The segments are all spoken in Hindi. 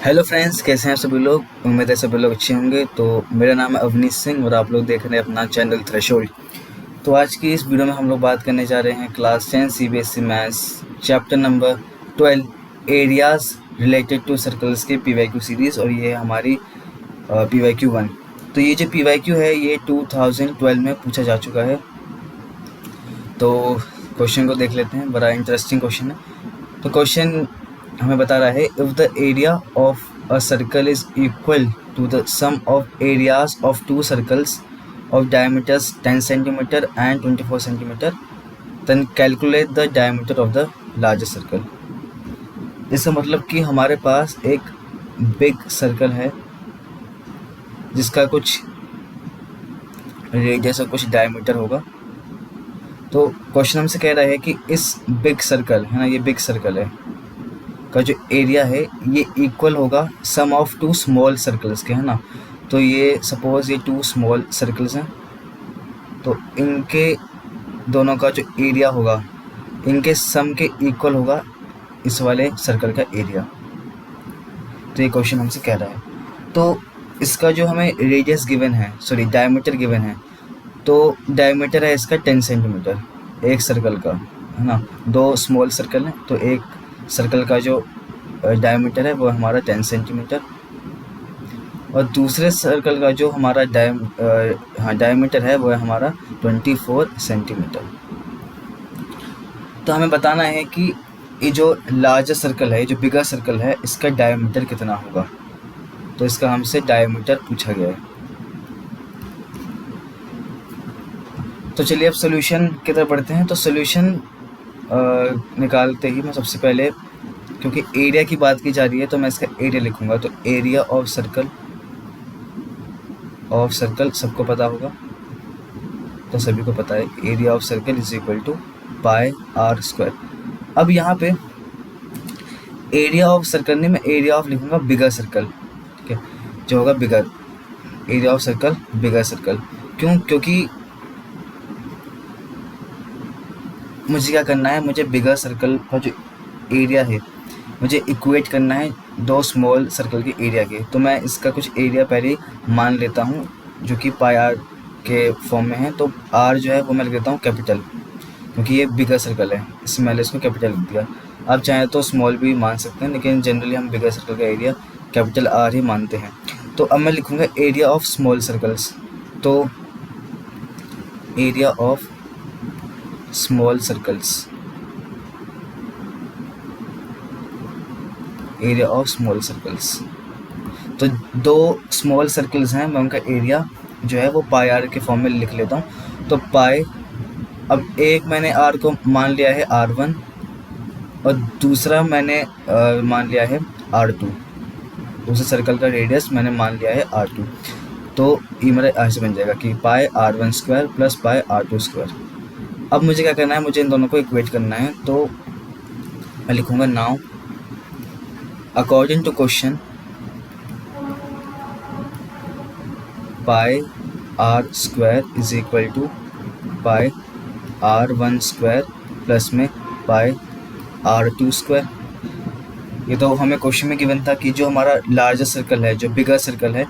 हेलो फ्रेंड्स, कैसे हैं सभी लोग। उम्मीद है सभी लोग अच्छे होंगे। तो मेरा नाम है अवनीश सिंह और आप लोग देख रहे हैं अपना चैनल थ्रेशोल्ड। तो आज की इस वीडियो में हम लोग बात करने जा रहे हैं class 10 CBSE maths chapter number 12 areas related to circles के पीवाईक्यू सीरीज़, और ये है हमारी पीवाईक्यू 1। तो ये जो पीवाईक्यू है ये 2012 में पूछा जा चुका है। तो क्वेश्चन को देख लेते हैं, बड़ा इंटरेस्टिंग क्वेश्चन है। तो क्वेश्चन हमें बता रहा है, if the area of a circle is equal to the sum of areas of two circles of diameters 10 centimetre and 24 centimetre, then calculate the diameter of the largest circle. इसका मतलब कि हमारे पास एक बिग सर्कल है जिसका कुछ रेडियस और कुछ डायमीटर होगा। तो क्वेश्चन हमसे कह रहा है कि इस बिग सर्कल है ना, ये बिग सर्कल है का जो एरिया है ये इक्वल होगा सम ऑफ टू स्मॉल सर्कल्स के, है ना। तो ये सपोज ये टू स्मॉल सर्कल्स हैं, तो इनके दोनों का जो एरिया होगा इनके सम के इक्वल होगा इस वाले सर्कल का एरिया। तो ये क्वेश्चन हमसे कह रहा है। तो इसका जो हमें रेडियस गिवन है, सॉरी डायमीटर गिवन है, तो डायमीटर है इसका 10 सेंटीमीटर एक सर्कल का, है ना। दो स्मॉल सर्कल हैं तो एक सर्कल का जो डायमीटर है वो हमारा 10 सेंटीमीटर, और दूसरे सर्कल का जो हमारा डायमीटर है वो है हमारा 24 सेंटीमीटर। तो हमें बताना है कि ये जो लार्जर सर्कल है, जो बिगर सर्कल है, इसका डायमीटर कितना होगा। तो इसका हमसे डायमीटर पूछा गया है। तो चलिए अब सोल्यूशन की तरफ बढ़ते हैं। तो सोल्यूशन निकालते ही मैं सबसे पहले, क्योंकि एरिया की बात की जा रही है तो मैं इसका एरिया लिखूंगा। तो एरिया ऑफ सर्कल सबको पता होगा, तो सभी को पता है area of circle is equal to pi are square. अब यहाँ पे एरिया ऑफ सर्कल नहीं, मैं एरिया ऑफ लिखूंगा बिगर सर्कल, ठीक है, जो होगा bigger area of circle, bigger circle. क्यों? क्योंकि मुझे क्या करना है, मुझे बिगर सर्कल का जो एरिया है मुझे इक्वेट करना है दो स्मॉल सर्कल के एरिया के। तो मैं इसका कुछ एरिया पहले मान लेता हूँ जो कि पाई आर के फॉर्म में है। तो आर जो है वो मैं लिख देता हूँ कैपिटल, क्योंकि ये बिगर सर्कल है, इससे मैंने इसको कैपिटल लिख दिया। आप चाहें तो स्मॉल भी मान सकते हैं, लेकिन जनरली हम बिगर सर्कल का एरिया कैपिटल आर ही मानते हैं। तो अब मैं लिखूँगा एरिया ऑफ स्मॉल सर्कल्स। तो area of small circles, area of small circles. तो दो स्मॉल सर्कल्स हैं, मैं उनका एरिया जो है वो पाई आर के फॉर्म में लिख लेता हूँ। तो पाई, अब एक मैंने आर को मान लिया है R1 और दूसरा मैंने मान लिया है R2। दूसरे सर्कल का रेडियस मैंने मान लिया है R2। तो ये मेरा ऐसे बन जाएगा कि पाई R1 square plus pi R2 square. अब मुझे क्या करना है, मुझे इन दोनों को इक्वेट करना है। तो मैं लिखूँगा now according to question pi r square is equal to pi r1 square plus में pi r2 स्क्वायर। ये तो हमें क्वेश्चन में गिवन था कि जो हमारा लार्जर सर्कल है, जो बिगर सर्कल है,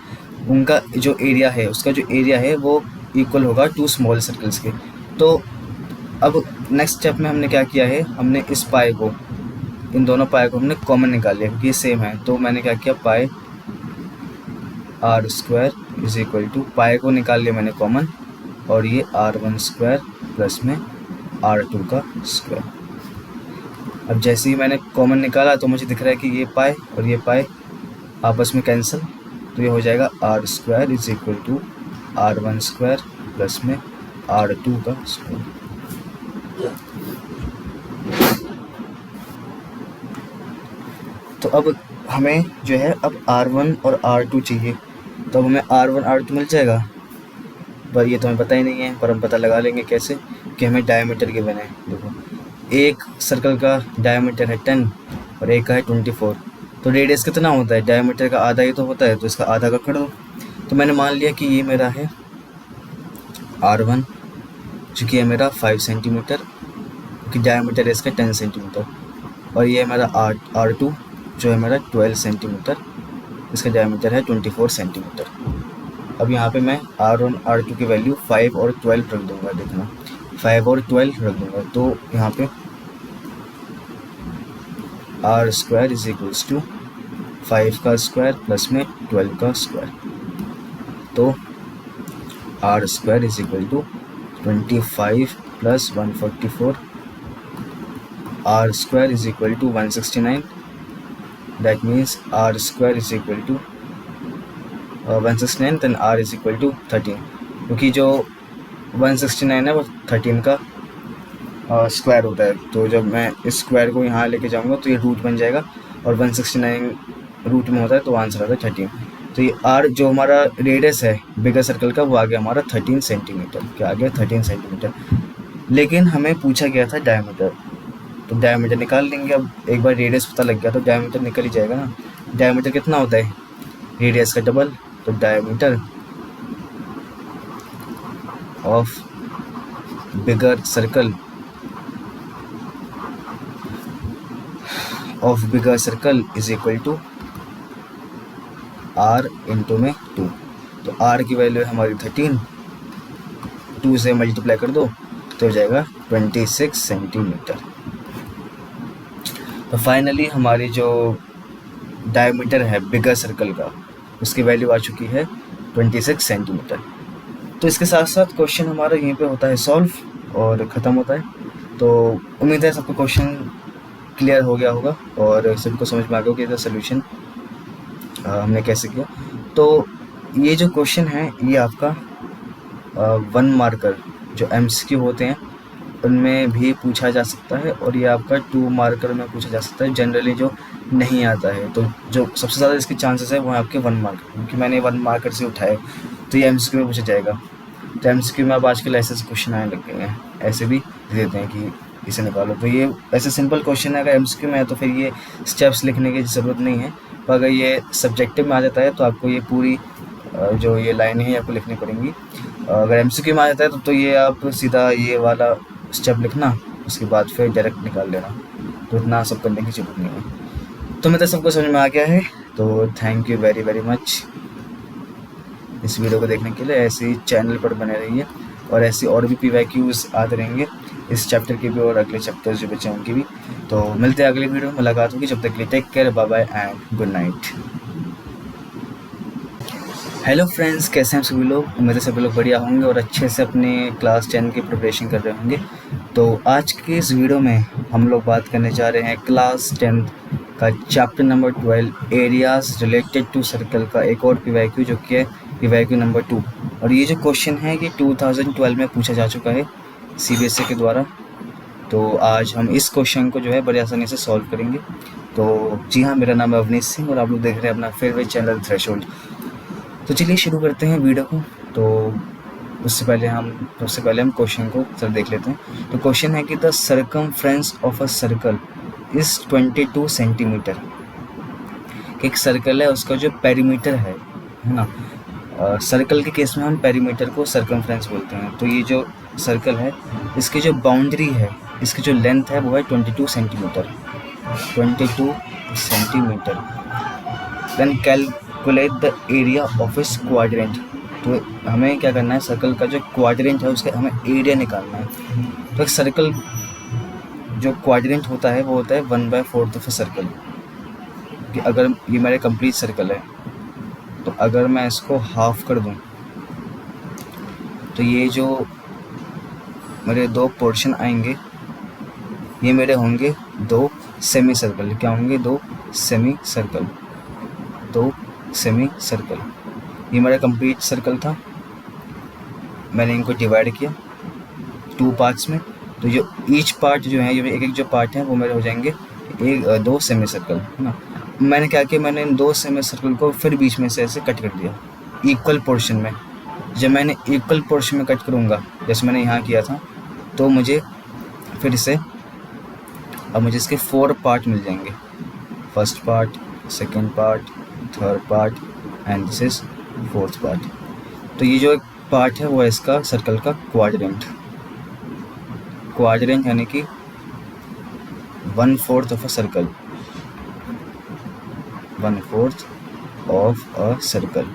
उनका जो एरिया है, उसका जो एरिया है वो इक्वल होगा टू स्मॉल सर्कल्स के। तो अब नेक्स्ट स्टेप में हमने क्या किया है, हमने इस पाई को, इन दोनों पाई को हमने कॉमन निकाल लिया क्योंकि ये सेम है। तो मैंने क्या किया, pi are square is equal to, pi को निकाल लिया मैंने कॉमन, और ये R1 स्क्वायर प्लस में R2 का स्क्वायर। अब जैसे ही मैंने कॉमन निकाला तो मुझे दिख रहा है कि ये पाई और ये पाई आपस में कैंसिल, तो ये हो जाएगा R square is equal to R1 square plus में R2 का स्क्वायर। तो अब हमें जो है अब R1 और R2 चाहिए, तो अब हमें R1 R2 मिल जाएगा। पर ये तो हमें पता ही नहीं है, पर हम पता लगा लेंगे कैसे, कि हमें डायमीटर गिवन है। देखो, एक सर्कल का डायमीटर है 10 और एक का है 24। तो रेडियस कितना होता है, डायमीटर का आधा ही तो होता है, तो इसका आधा का कर दो। तो मैंने मान लिया कि ये मेरा है R1 जो कि है मेरा 5 सेंटीमीटर, क्योंकि डायमीटर है इसका 10 सेंटीमीटर, और ये है मेरा R2 जो है मेरा 12 सेंटीमीटर, इसका डायमीटर है 24 सेंटीमीटर। अब यहाँ पे मैं R1 R2 की वैल्यू 5 और 12 रख दूंगा, देखना 5 और 12 रख दूंगा, तो यहाँ पे R square is equals to 5 का स्क्वायर प्लस में 12 का स्क्वायर, तो R square is equal to 25 plus 144, R square is equal to 169, that means R square is equal to 169 then R is equal to 13, क्योंकि जो 169 है वो 13 का स्क्वायर होता है, तो जब मैं इस स्क्वायर को यहाँ लेके जाऊँगा तो ये रूट बन जाएगा, और 169 रूट में होता है तो आंसर आता है 13। तो ये R जो हमारा रेडियस है बिगर सर्कल का वो आ गया हमारा 13 सेंटीमीटर, क्या आ गया 13 सेंटीमीटर। लेकिन हमें पूछा गया था डायमीटर, तो डायमीटर निकाल लेंगे। अब एक बार रेडियस पता लग गया तो डायमीटर निकल ही जाएगा ना। डायमीटर कितना होता है रेडियस का डबल, तो diameter of bigger circle is equal to R into में 2, तो R की वैल्यू है हमारी 13, 2 से मल्टीप्लाई कर दो तो हो जाएगा 26 सेंटीमीटर। तो फाइनली हमारी जो डायमीटर है बिगर सर्कल का उसकी वैल्यू आ चुकी है 26 सेंटीमीटर। तो इसके साथ साथ क्वेश्चन हमारा यहीं पे होता है सॉल्व और ख़त्म होता है। तो उम्मीद है सबको क्वेश्चन क्लियर हो गया होगा और सबको समझ में आ गया होगा कि इसका सोल्यूशन हमने कैसे किया। तो ये जो क्वेश्चन है ये आपका 1 मार्कर जो MCQ होते हैं उनमें भी पूछा जा सकता है, और ये आपका 2 मार्कर में पूछा जा सकता है जनरली जो नहीं आता है। तो जो सबसे ज़्यादा इसके चांसेस है वो है आपके 1 मार्कर, क्योंकि मैंने 1 मार्कर से उठाए तो ये MCQ में पूछा जाएगा। तो MCQ में अब आजकल ऐसे क्वेश्चन आने लग गए हैं, ऐसे भी दे देते हैं कि इसे निकालो। तो ये ऐसे सिंपल क्वेश्चन है, अगर MCQ में है तो फिर ये स्टेप्स लिखने की ज़रूरत नहीं है, पर अगर ये सब्जेक्टिव में आ जाता है तो आपको ये पूरी जो ये लाइन है आपको लिखनी पड़ेंगी। अगर MCQ में आ जाता है तो ये आप सीधा ये वाला स्टेप लिखना, उसके बाद फिर डायरेक्ट निकाल लेना, तो इतना सब करने की ज़रूरत नहीं है। तो मतलब सबको समझ में आ गया है, तो thank you very very much इस वीडियो को देखने के लिए। ऐसे ही चैनल पर बने रहिए और ऐसे और भी PYQs आते रहेंगे, इस चैप्टर के भी और अगले चैप्टर्स जो बचे हैं उनकी भी। तो मिलते हैं अगले वीडियो में, मुलाकात होगी, जब तक के लिए take care, bye bye and good night. Hello friends, कैसे हैं सभी लोग? उम्मीद है सभी लोग बढ़िया होंगे और अच्छे से अपने क्लास 10 की प्रिपरेशन कर रहे होंगे। तो आज के इस वीडियो में हम लोग बात करने जा रहे हैं क्लास 10 का chapter number 12 areas related to circle का एक और PYQ जो कि है PYQ नंबर 2। और ये जो क्वेश्चन है ये 2012 में पूछा जा चुका है CBSE के द्वारा। तो आज हम इस क्वेश्चन को जो है बड़ी आसानी से सॉल्व करेंगे। तो जी हाँ, मेरा नाम है अवनीश सिंह और आप लोग देख रहे हैं अपना फेवरेट चैनल थ्रेशोल्ड। तो चलिए शुरू करते हैं वीडियो को। तो सबसे पहले हम क्वेश्चन को सर देख लेते हैं। तो क्वेश्चन है कि the circumference of a circle is 22 centimetre. एक सर्कल है, उसका जो पेरीमीटर है ना, सर्कल के केस में हम पेरीमीटर को सर्कमफ्रेंस बोलते हैं। तो ये जो सर्कल है इसकी जो बाउंड्री है, इसकी जो लेंथ है वो है 22 centimetre. 22 centimetre. Then calculate the area of इस क्वाड्रेंट। तो हमें क्या करना है, सर्कल का जो क्वाड्रेंट है उसका हमें एरिया निकालना है। तो एक सर्कल जो क्वाड्रेंट होता है वो होता है 1/4 ऑफ ए सर्कल। कि अगर ये मेरा कंप्लीट सर्कल है तो अगर मैं इसको हाफ कर दूं तो ये जो मेरे 2 पोर्शन आएंगे ये मेरे होंगे 2 सेमी सर्कल। क्या होंगे? 2 सेमी सर्कल। 2 semi circle. ये मेरा कंप्लीट सर्कल था, मैंने इनको डिवाइड किया 2 पार्ट्स में। तो जो ईच पार्ट जो है, ये एक जो पार्ट है वो मेरे हो जाएंगे 2 सेमी सर्कल, है ना। मैंने क्या किया, मैंने इन 2 सेमी सर्कल को फिर बीच में से ऐसे कट कर दिया इक्वल पोर्शन में। जब मैंने इक्वल पोर्शन में कट करूँगा जैसे मैंने यहाँ किया था, तो मुझे फिर से अब मुझे इसके 4 पार्ट मिल जाएंगे। First part, second part, third part and this is 4th part. तो ये जो एक पार्ट है वो है इसका सर्कल का क्वाड्रेंट। क्वाड्रेंट यानी कि 1/4 of a circle. 1/4 of a circle.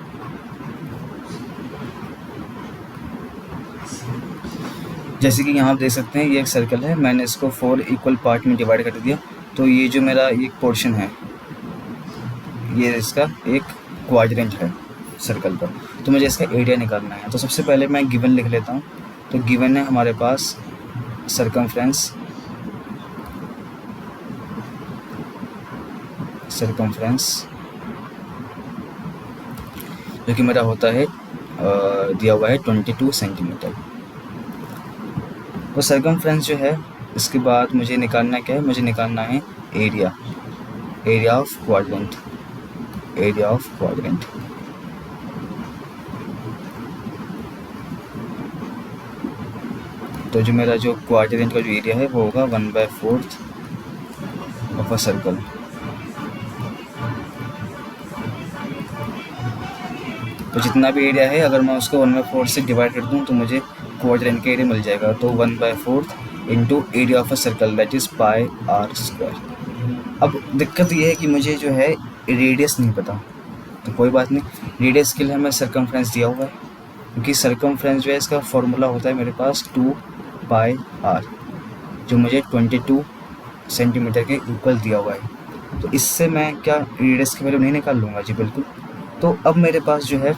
जैसे कि यहाँ आप देख सकते हैं ये एक सर्कल है, मैंने इसको 4 इक्वल पार्ट में डिवाइड कर दिया। तो ये जो मेरा एक पोर्शन है ये इसका एक क्वाड्रेंट है सर्कल का। तो मुझे इसका एरिया निकालना है। तो सबसे पहले मैं गिवन लिख लेता हूँ। तो गिवन है हमारे पास सरकमफ्रेंस जो कि मेरा होता है दिया हुआ है 22 सेंटीमीटर। तो सरकमफ्रेंस जो है इसके बाद मुझे निकालना क्या है, मुझे निकालना है एरिया ऑफ क्वाड्रेंट। तो जो मेरा जो क्वाड्रेंट का जो एरिया है वो होगा 1/4 ऑफ अ सर्कल। तो जितना भी एरिया है अगर मैं उसको 1/4 से डिवाइड कर दूं तो मुझे क्वाड्रेंट का एरिया मिल जाएगा। तो 1/4 into area of a circle that is πr²। अब दिक्कत ये है कि मुझे जो है रेडियस नहीं पता। तो कोई बात नहीं, रेडियस के लिए हमें सरकमफ्रेंस दिया हुआ है, क्योंकि सरकमफ्रेंस जो है इसका फॉर्मूला होता है मेरे पास 2πr, जो मुझे 22 सेंटीमीटर के इक्वल दिया हुआ है। तो इससे मैं क्या रेडियस की वैल्यू नहीं निकाल लूँगा? जी बिल्कुल। तो अब मेरे पास जो है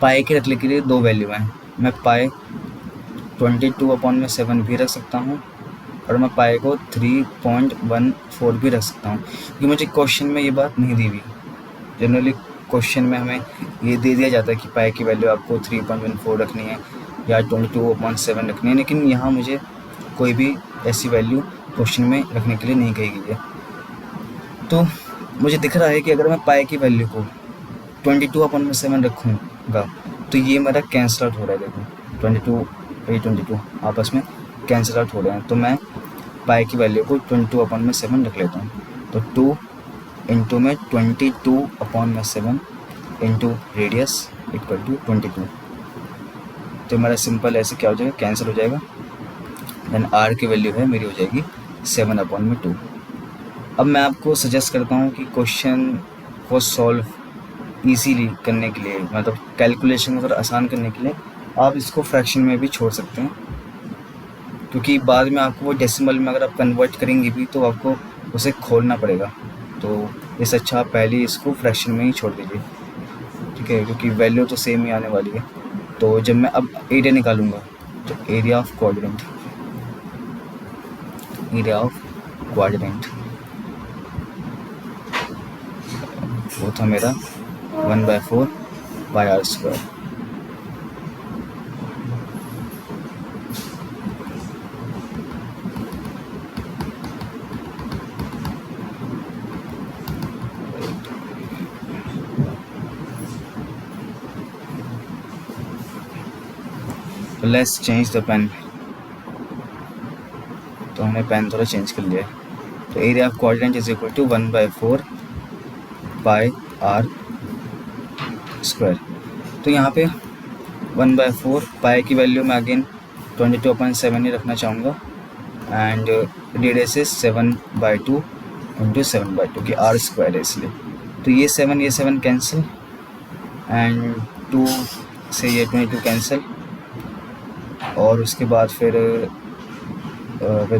पाई के रखने के लिए दो वैल्यू हैं। मैं पाई 22/7 भी रख सकता हूँ और मैं पाई को 3.14 भी रख सकता हूँ, क्योंकि मुझे क्वेश्चन में ये बात नहीं दी हुई। जनरली क्वेश्चन में हमें ये दे दिया जाता है कि पाई की वैल्यू आपको 3.14 रखनी है या 22/7 रखनी है, लेकिन यहाँ मुझे कोई भी ऐसी वैल्यू क्वेश्चन में रखने के लिए नहीं कही गई है। तो मुझे दिख रहा है कि अगर मैं पाई की वैल्यू को 22/7 रखूँगा तो ये मेरा कैंसल आउट हो रहा है। देखो 22 आपस में कैंसिल आउट हो रहे हैं। तो मैं पाई की वैल्यू को 22/7 रख लेता हूँ। तो 2 इंटू में 22/7 इंटू रेडियस इक्वल टू 22। तो मेरा सिंपल ऐसे क्या हो जाएगा, कैंसिल हो जाएगा। देन आर की वैल्यू है मेरी हो जाएगी 7/2। अब मैं आपको सजेस्ट करता हूँ कि क्वेश्चन को सॉल्व इजीली करने के लिए, मतलब कैलकुलेशन को थोड़ा आसान करने के लिए आप इसको फ्रैक्शन में भी छोड़ सकते हैं, क्योंकि बाद में आपको वो डेसिमल में अगर आप कन्वर्ट करेंगे भी तो आपको उसे खोलना पड़ेगा। तो इससे अच्छा आप पहले इसको फ्रैक्शन में ही छोड़ दीजिए, ठीक है, क्योंकि वैल्यू तो सेम ही आने वाली है। तो जब मैं अब एरिया निकालूंगा तो एरिया ऑफ क्वाड्रेंट वो था मेरा 1/4 πr²। Let's change the pen. तो हमने पेन थोड़ा चेंज कर लिया है। तो area of quadrant is equal to 1/4 πr²। तो यहाँ पे 1/4 पाई की वैल्यू में अगेन 22/7 ही रखना चाहूँगा एंड रेडियस इज 7/2 इंटू 7/2 कि r² है इसलिए। तो ये 7 कैंसिल एंड 2 से ये 22 कैंसिल, और उसके बाद फिर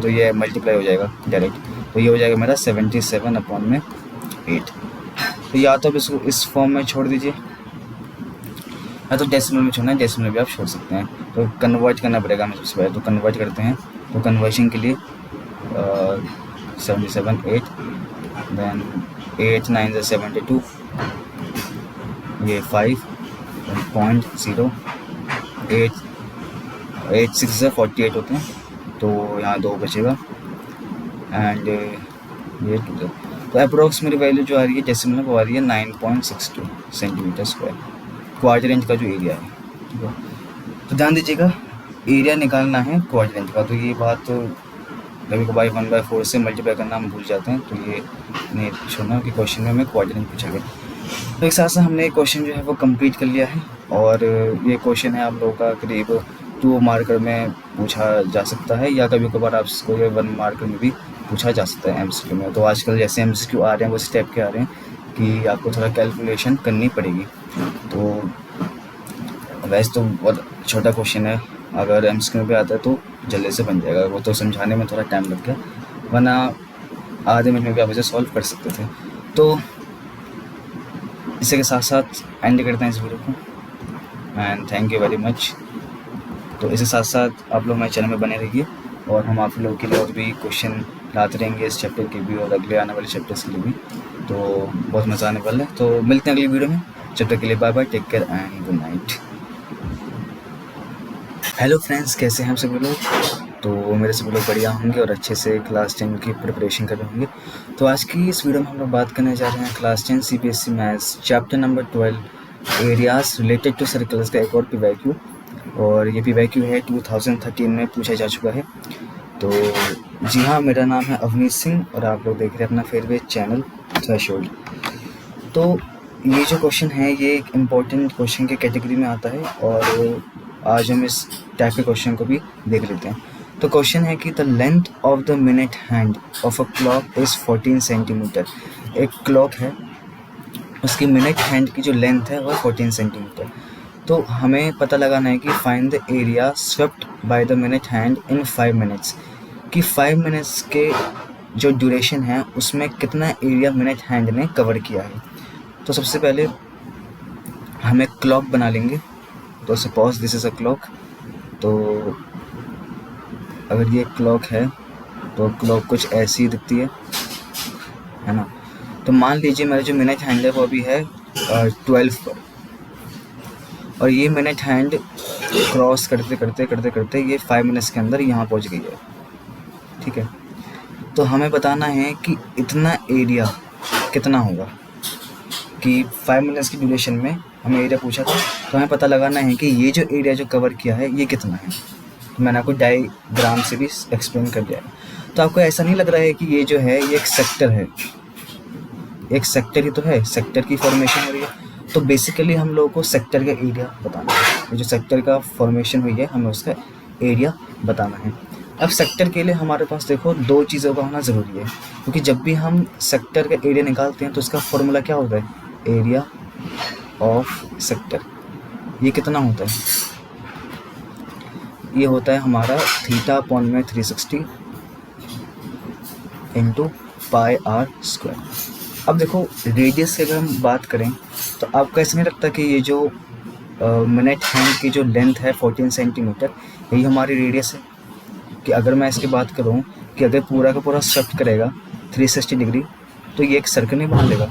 तो ये मल्टीप्लाई हो जाएगा डायरेक्ट। तो ये हो जाएगा मेरा 77/8। तो या तो अब इसको इस फॉर्म में छोड़ दीजिए या तो डेसिमल में छोड़ना है, डेसिमल भी आप छोड़ सकते हैं। तो कन्वर्ट करना पड़ेगा हमें सबसे पहले। तो कन्वर्ट करते हैं। तो कन्वर्शन के लिए 77/8 देन 8 9 72, ये 5.0, 8 6 48 होते हैं। तो यहाँ 2 बचेगा एंड ये 2। तो अप्रोक्स मेरी वैल्यू जो आ रही है डेसिमल में वो आ रही है 9.62 सेंटीमीटर स्क्वायर, क्वाड्रेंट का जो एरिया है, ठीक है। तो ध्यान दीजिएगा एरिया निकालना है क्वाड्रेंट का। तो ये बात कभी कभार 1/4 से मल्टीप्लाई करना हम भूल जाते हैं, तो ये नहीं छोड़ना कि क्वेश्चन में हमें क्वाड्रेंट पूछा गया। तो एक साथ से हमने क्वेश्चन जो है वो कंप्लीट कर लिया है, और ये क्वेश्चन है आप लोगों का करीब 2 मार्कर में पूछा जा सकता है, या कभी कभार आपको ये 1 मार्कर में भी पूछा जा सकता है MCQ में। तो आजकल जैसे MCQ आ रहे हैं वो इस टाइप के आ रहे हैं कि आपको थोड़ा कैलकुलेशन करनी पड़ेगी। तो वैसे तो बहुत छोटा क्वेश्चन है, अगर एमसीक्यू पे आता है तो जल्दी से बन जाएगा, वो तो समझाने में थोड़ा टाइम लग गया, वरना आधे मिनट में भी आप इसे सॉल्व कर सकते थे। तो इसी के साथ साथ एंड करते हैं इस वीडियो को, and thank you very much. तो इसके साथ साथ आप लोग हमारे चैनल में बने रहिए, और हम आप लोगों के लिए और भी क्वेश्चन लाते रहेंगे इस चैप्टर के भी और अगले आने वाले चैप्टर्स के लिए भी। तो बहुत मज़ा आने वाला है। तो मिलते हैं अगली वीडियो में, जब तक के लिए bye bye, take care and good night. Hello friends, कैसे हैं आप सभी लोग? तो मेरे सभी लोग बढ़िया होंगे और अच्छे से क्लास 10 की प्रिपरेशन कर रहे होंगे। तो आज की इस वीडियो में हम लोग बात करने जा रहे हैं class 10 CBSE maths chapter number 12 areas related to circles का एक और पीवाईक्यू, और ये पीवाईक्यू है 2013 में पूछा जा चुका है। तो जी हाँ, मेरा नाम है अवनीश सिंह और आप लोग देख रहे हैं अपना फेवरेट चैनल थ्रेशोल्ड। तो ये जो क्वेश्चन है ये एक इम्पॉर्टेंट क्वेश्चन के कैटेगरी में आता है, और आज हम इस टाइप के क्वेश्चन को भी देख लेते हैं। तो क्वेश्चन है कि the length of the minute hand of a clock is 14 centimetre. एक क्लॉक है, उसकी मिनट हैंड की जो लेंथ है वह 14 सेंटीमीटर। तो हमें पता लगाना है कि find the area swept by the minute hand in 5 minutes, कि 5 मिनट्स के जो ड्यूरेशन है उसमें कितना एरिया मिनट हैंड ने कवर किया है। तो सबसे पहले हम एक क्लॉक बना लेंगे। तो suppose this is a clock. तो अगर ये क्लॉक है तो क्लॉक कुछ ऐसी ही दिखती है ना। तो मान लीजिए मेरा जो मिनट हैंड है वो अभी है 12 पर, और ये मिनट हैंड क्रॉस करते करते करते करते ये 5 मिनट्स के अंदर यहाँ पहुँच गई है। ठीक है, तो हमें बताना है कि इतना एरिया कितना होगा, कि 5 मिनट्स की ड्यूरेशन में हमें एरिया पूछा था। तो हमें पता लगाना है कि ये जो एरिया जो कवर किया है ये कितना है। तो मैंने आपको डायग्राम से भी एक्सप्लेन कर दिया है। तो आपको ऐसा नहीं लग रहा है कि ये जो है ये एक सेक्टर है, एक सेक्टर ही तो है, सेक्टर की फॉर्मेशन हो रही है। तो बेसिकली हम लोगों को सेक्टर का एरिया बताना है। ये जो सेक्टर का फॉर्मेशन हुई है हमें उसका एरिया बताना है। अब सेक्टर के लिए हमारे पास देखो दो चीज़ों का होना ज़रूरी है, क्योंकि जब भी हम सेक्टर का एरिया निकालते हैं तो उसका फॉर्मूला क्या होता है, एरिया ऑफ सेक्टर। ये कितना होता है, ये होता है हमारा थीटा अपॉन में 360 इंटू पाई आर स्क्वायर। अब देखो रेडियस की अगर हम बात करें तो आपको ऐसा नहीं लगता कि ये जो मिनट हैंड की जो लेंथ है 14 सेंटीमीटर यही हमारी रेडियस है? कि अगर मैं इसकी बात करूँ कि अगर पूरा का पूरा शिफ्ट करेगा 360 डिग्री तो ये एक सर्कल नहीं बना लेगा,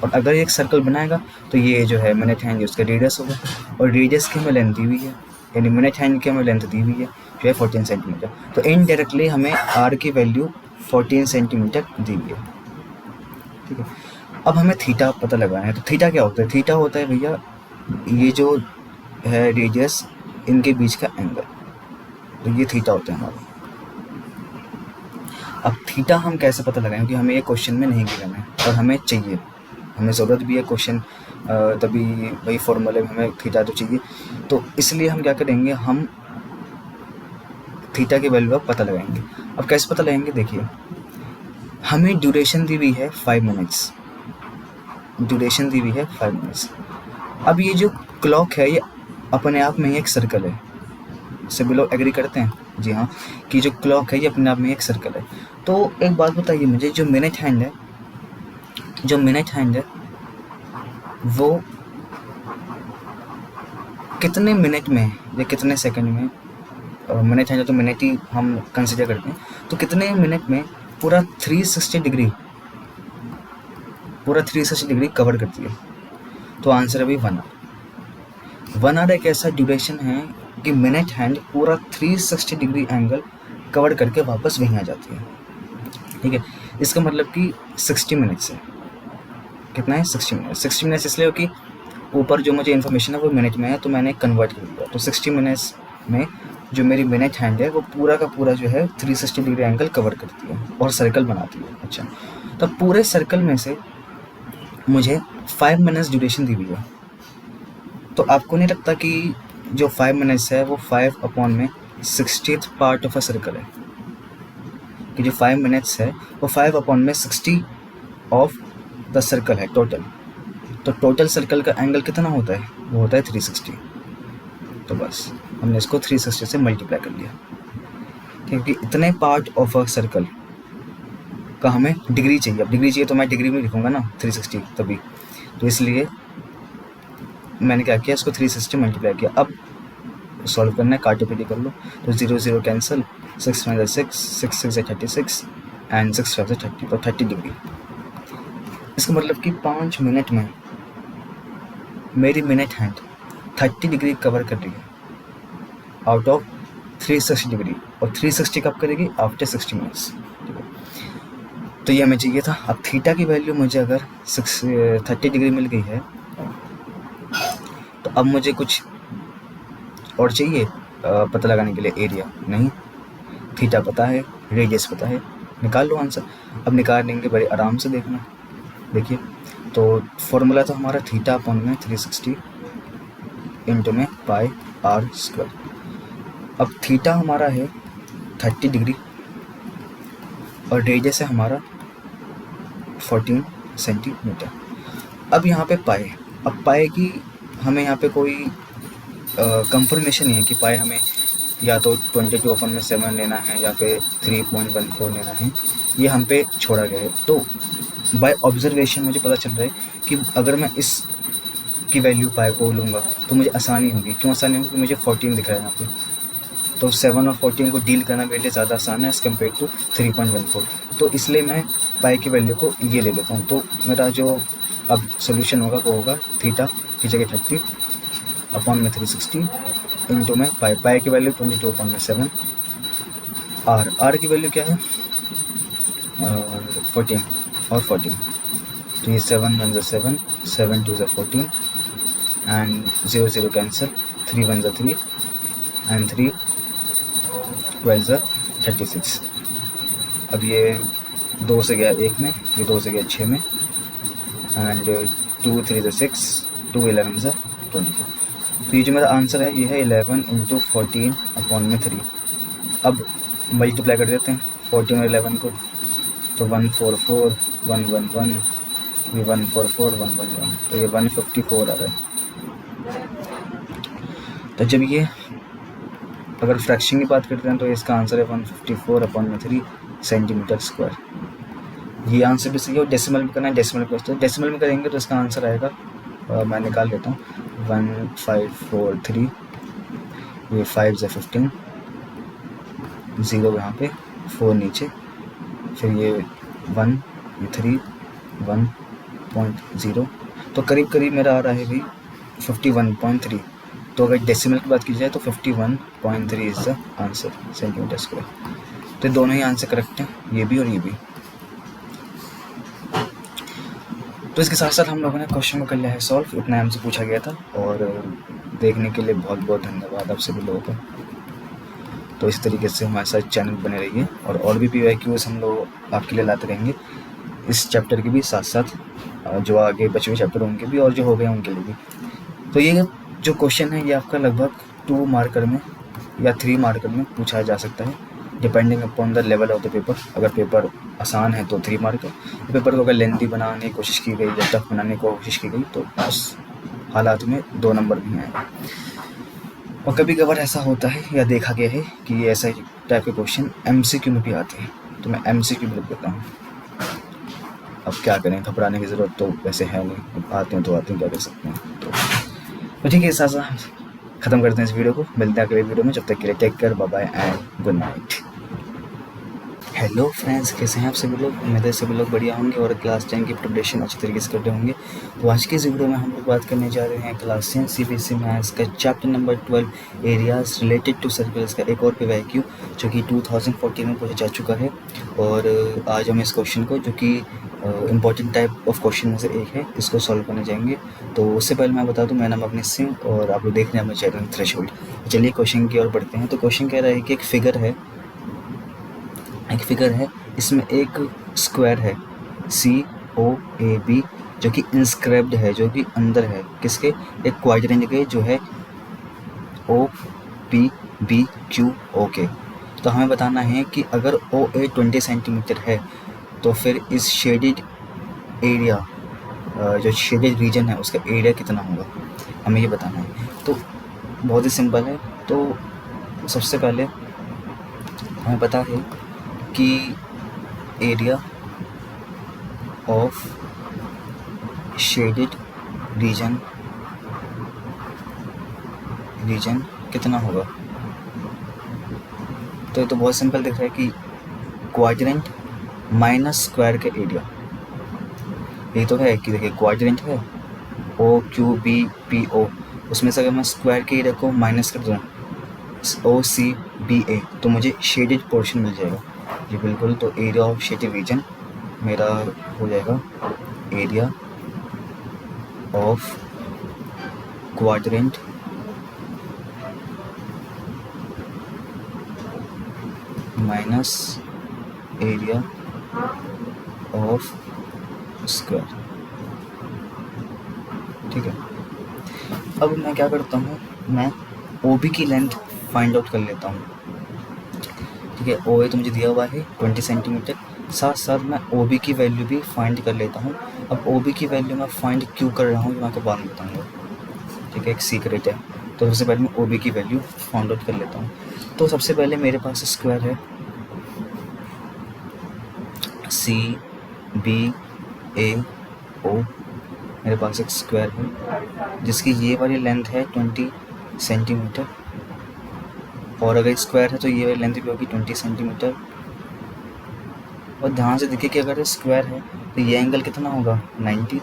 और अगर ये एक सर्कल बनाएगा तो ये जो है मिनट हैंड उसका रेडियस होगा, और रेडियस की हमें लेंथ दी हुई है, यानी मिनट हैंड की हमें लेंथ दी हुई है जो है 14 सेंटीमीटर। तो इनडायरेक्टली हमें आर की वैल्यू 14 सेंटीमीटर दी हुई है। ठीक है, अब हमें थीटा पता लगाना है। तो थीटा क्या होता है? थीटा होता है भैया ये जो है रेडियस इनके बीच का एंगल, तो ये थीटा होता है हमारा। अब थीटा हम कैसे पता लगाएं, क्योंकि हमें ये क्वेश्चन में नहीं गिवन है और हमें चाहिए, हमें ज़रूरत भी है क्वेश्चन, तभी वही फॉर्मूले में हमें थीटा तो चाहिए। तो इसलिए हम क्या करेंगे, हम थीटा की वैल्यू अब पता लगाएंगे। अब कैसे पता लगाएंगे, देखिए हमें ड्यूरेशन दी हुई है 5 मिनट्स, ड्यूरेशन दी हुई है 5 मिनट्स। अब ये जो क्लॉक है ये अपने आप में ही एक सर्कल है, सभी लोग एग्री करते हैं? जी हाँ, कि जो क्लॉक है ये अपने आप में एक सर्कल है। तो एक बात बताइए मुझे, जो मिनट हैंड है, जो मिनट हैंड है वो कितने मिनट में या कितने सेकंड में, मिनट हैंड है तो मिनट ही हम कंसिडर करते हैं, तो कितने मिनट में पूरा 360 डिग्री कवर करती है? तो आंसर अभी 1 आवर। 1 आवर एक ऐसा ड्यूरेशन है कि मिनट हैंड पूरा 360 डिग्री एंगल कवर करके वापस वहीं आ जाती है। ठीक है, इसका मतलब कि 60 मिनट्स है। कितना है? 60 मिनट्स। 60 मिनट्स इसलिए हो कि ऊपर जो मुझे इन्फॉर्मेशन है वो मिनट में है, तो मैंने कन्वर्ट कर दिया। तो 60 मिनट्स में जो मेरी मिनट हैंड है वो पूरा का पूरा जो है 360 डिग्री एंगल कवर करती है और सर्कल बनाती है। अच्छा, तो पूरे सर्कल में से मुझे 5 मिनट्स ड्यूरेशन दी हुई है। तो आपको नहीं लगता कि जो 5 मिनट्स है वो 5 अपॉन में 60th part of a circle है? कि जो 5 मिनट्स है वो 5 अपॉन में 60 ऑफ द सर्कल है टोटल, तो टोटल सर्कल का एंगल कितना होता है, वो होता है 360। तो बस हमने इसको 360 से मल्टीप्लाई कर लिया, क्योंकि इतने पार्ट ऑफ अ सर्कल का हमें डिग्री चाहिए। अब डिग्री चाहिए तो मैं डिग्री में लिखूंगा ना 360 तभी, तो इसलिए मैंने क्या किया, इसको 360 मल्टीप्लाई किया। अब सॉल्व करना है, काटो पीटी कर लो, तो 0 0 कैंसिल, 6 5 6, 6 6 36 एंड 6 5 30, तो 30 डिग्री। इसका मतलब कि 5 मिनट में मेरी मिनट हैंड 30 डिग्री कवर कर रही है आउट ऑफ 360 डिग्री, और 360 कब करेगी, आफ्टर 60 मिनट्स। तो ये हमें चाहिए था। अब थीटा की वैल्यू मुझे अगर 30 डिग्री मिल गई है, तो अब मुझे कुछ और चाहिए पता लगाने के लिए एरिया। नहीं, थीटा पता है, रेडियस पता है, निकाल लो आंसर। अब निकाल लेंगे बड़े आराम से, देखना। देखिए, तो फॉर्मूला तो हमारा थीटा अपॉन में 360 इंटू में पाई आर स्क्वायर। अब थीटा हमारा है 30 डिग्री और रेडियस है हमारा 14 सेंटीमीटर। अब यहाँ पे पाए, अब पाए की हमें यहाँ पे कोई कंफर्मेशन नहीं है कि पाए हमें या तो 22/7 लेना है या फिर 3.14 लेना है, ये हम पे छोड़ा गया है। तो बाय ऑब्जर्वेशन मुझे पता चल रहा है कि अगर मैं इस की वैल्यू पाए को लूँगा तो मुझे आसानी होगी। क्यों आसानी होगी, क्योंकि मुझे 14 दिख रहा है यहाँ पे, तो 7 और 14 को डील करना मेरे लिए ज़्यादा आसान है एज़ कम्पेयर टू 3.14। तो इसलिए मैं पाई की वैल्यू को ये ले लेता हूँ। तो मेरा जो अब सोल्यूशन होगा वो होगा थीटा की जगह 30 अपॉन में 360 इंटू में पाई की वैल्यू 22/7, आर की वैल्यू क्या है 14 और 14, तो ये 7 1 7, 7 2 14 एंड 0 0 कैंसिल, 3 1 3 एंड 3 12 36। अब ये 2 से गया 1 में, ये 2 से गया 6 में एंड 2 3 6, 2 11 22। तो ये जो मेरा आंसर है ये है 11 इंटू 14 अपॉन में 3। अब मल्टीप्लाई कर देते हैं 14 और 11 को, तो 144 111, ये 144 111, तो ये 154 आ रहा है। तो जब ये अगर फ्रैक्शन की बात करते हैं तो इसका आंसर है 154/3 सेंटीमीटर स्क्वायर। ये आंसर भी सही है। और डेसिमल में करना है, डेसिमल में डेसिमल में करेंगे तो इसका आंसर आएगा, मैं निकाल लेता हूँ, 1543, ये 5 से 15, 0 यहाँ पे, 4 नीचे, फिर ये 1, ये 3, 1.0, तो करीब करीब मेरा आ रहा है भाई 51.3। तो अगर डेसिमल की बात की जाए तो 51.3 is the answer centimetre square. तो दोनों ही आंसर करेक्ट हैं, ये भी और ये भी। तो इसके साथ साथ हम लोगों ने क्वेश्चन को कर लिया है सॉल्व। इतना हमसे पूछा गया था, और देखने के लिए बहुत बहुत धन्यवाद आप सभी लोगों का। तो इस तरीके से हमारे साथ चैनल बने रहिए, और भी PYQs हम लोग आपके लिए लाते रहेंगे, इस चैप्टर के भी साथ साथ जो आगे बचे हुए चैप्टर उनके भी, और जो हो गए उनके लिए भी। तो ये जो क्वेश्चन है ये आपका लगभग 2 मार्कर में या 3 मार्कर में पूछा जा सकता है, depending upon the level of the paper. अगर पेपर आसान है तो 3 मार्कर, पेपर को अगर लेंथी बनाने की कोशिश की गई या टफ बनाने की कोशिश की गई तो उस हालात में 2 नंबर भी आएगा। और कभी कभार ऐसा होता है या देखा गया है कि ये ऐसा टाइप के क्वेश्चन MCQ में भी आते हैं, तो मैं MCQ भी लिख देता हूँ। अब क्या करें, घबराने की ज़रूरत तो वैसे है नहीं, आते हैं तो आते हैं, क्या कर सकते हैं। तो ठीक है, साथ साथ ख़त्म करते हैं इस वीडियो को, मिलते हैं अगले वीडियो में। जब तक के लिए take care, bye bye and good night. Hello friends, कैसे हैं आप सभी लोग? उम्मीद है सभी लोग बढ़िया होंगे और क्लास 10 की प्रिपरेशन अच्छी तरीके से कर रहे होंगे। तो आज के इस वीडियो में हम लोग बात करने जा रहे हैं क्लास 10 CBSE मैथ्स का chapter number 12 areas related to circles का एक और PYQ जो कि 2014 में पूछा जा चुका है। और आज हम इस क्वेश्चन को, जो कि इम्पॉर्टेंट टाइप ऑफ क्वेश्चन में से एक है, इसको सॉल्व करने जाएंगे। तो उससे पहले मैं बता दूं, मेरा नाम अवनीश सिंह और आप लोग देख रहे हैं अपने चैनल थ्रेशोल्ड। चलिए क्वेश्चन की ओर बढ़ते हैं। तो क्वेश्चन कह रहा है कि एक फिगर है, इसमें एक स्क्वायर है COAB जो कि इंस्क्राइब्ड है, जो कि अंदर है किसके, एक क्वाड्रेंट के, जो है OPBQOK। तो हमें बताना है कि अगर OA 20 सेंटीमीटर है तो फिर इस शेडेड एरिया जो शेडेड रीजन है उसका एरिया कितना होगा, हमें ये बताना है। तो बहुत ही सिंपल है। तो सबसे पहले हमें पता है कि एरिया ऑफ शेडेड रीजन कितना होगा। तो ये तो बहुत सिंपल दिख रहा है कि क्वाड्रेंट माइनस स्क्वायर का एरिया, ये तो है कि देखिए क्वाड्रेंट है O Q B P O, उसमें से अगर मैं स्क्वायर के एरिया को माइनस कर दूँ ओ सी बी ए तो मुझे शेडेड पोर्शन मिल जाएगा जी बिल्कुल। तो एरिया ऑफ शेडेड रीजन मेरा हो जाएगा area of quadrant minus area of square. ठीक है, अब मैं क्या करता हूँ, मैं OB की लेंथ फाइंड आउट कर लेता हूँ। ठीक है, OA तो मुझे दिया हुआ है 20 सेंटीमीटर, साथ साथ मैं OB की वैल्यू भी फाइंड कर लेता हूँ। अब OB की वैल्यू मैं फाइंड क्यों कर रहा हूँ ये मैं आपको बाद में बताऊँगा। ठीक है, एक सीक्रेट है। तो सबसे पहले मैं OB की वैल्यू फाइंड आउट कर लेता हूँ। तो सबसे पहले मेरे पास स्क्वायर है CBAO, मेरे पास एक स्क्वायर है जिसकी ये वाली लेंथ है 20 सेंटीमीटर, और अगर स्क्वायर है तो ये वाली लेंथ भी होगी 20 सेंटीमीटर। और ध्यान से देखिए कि अगर स्क्वायर है तो ये एंगल कितना होगा 90,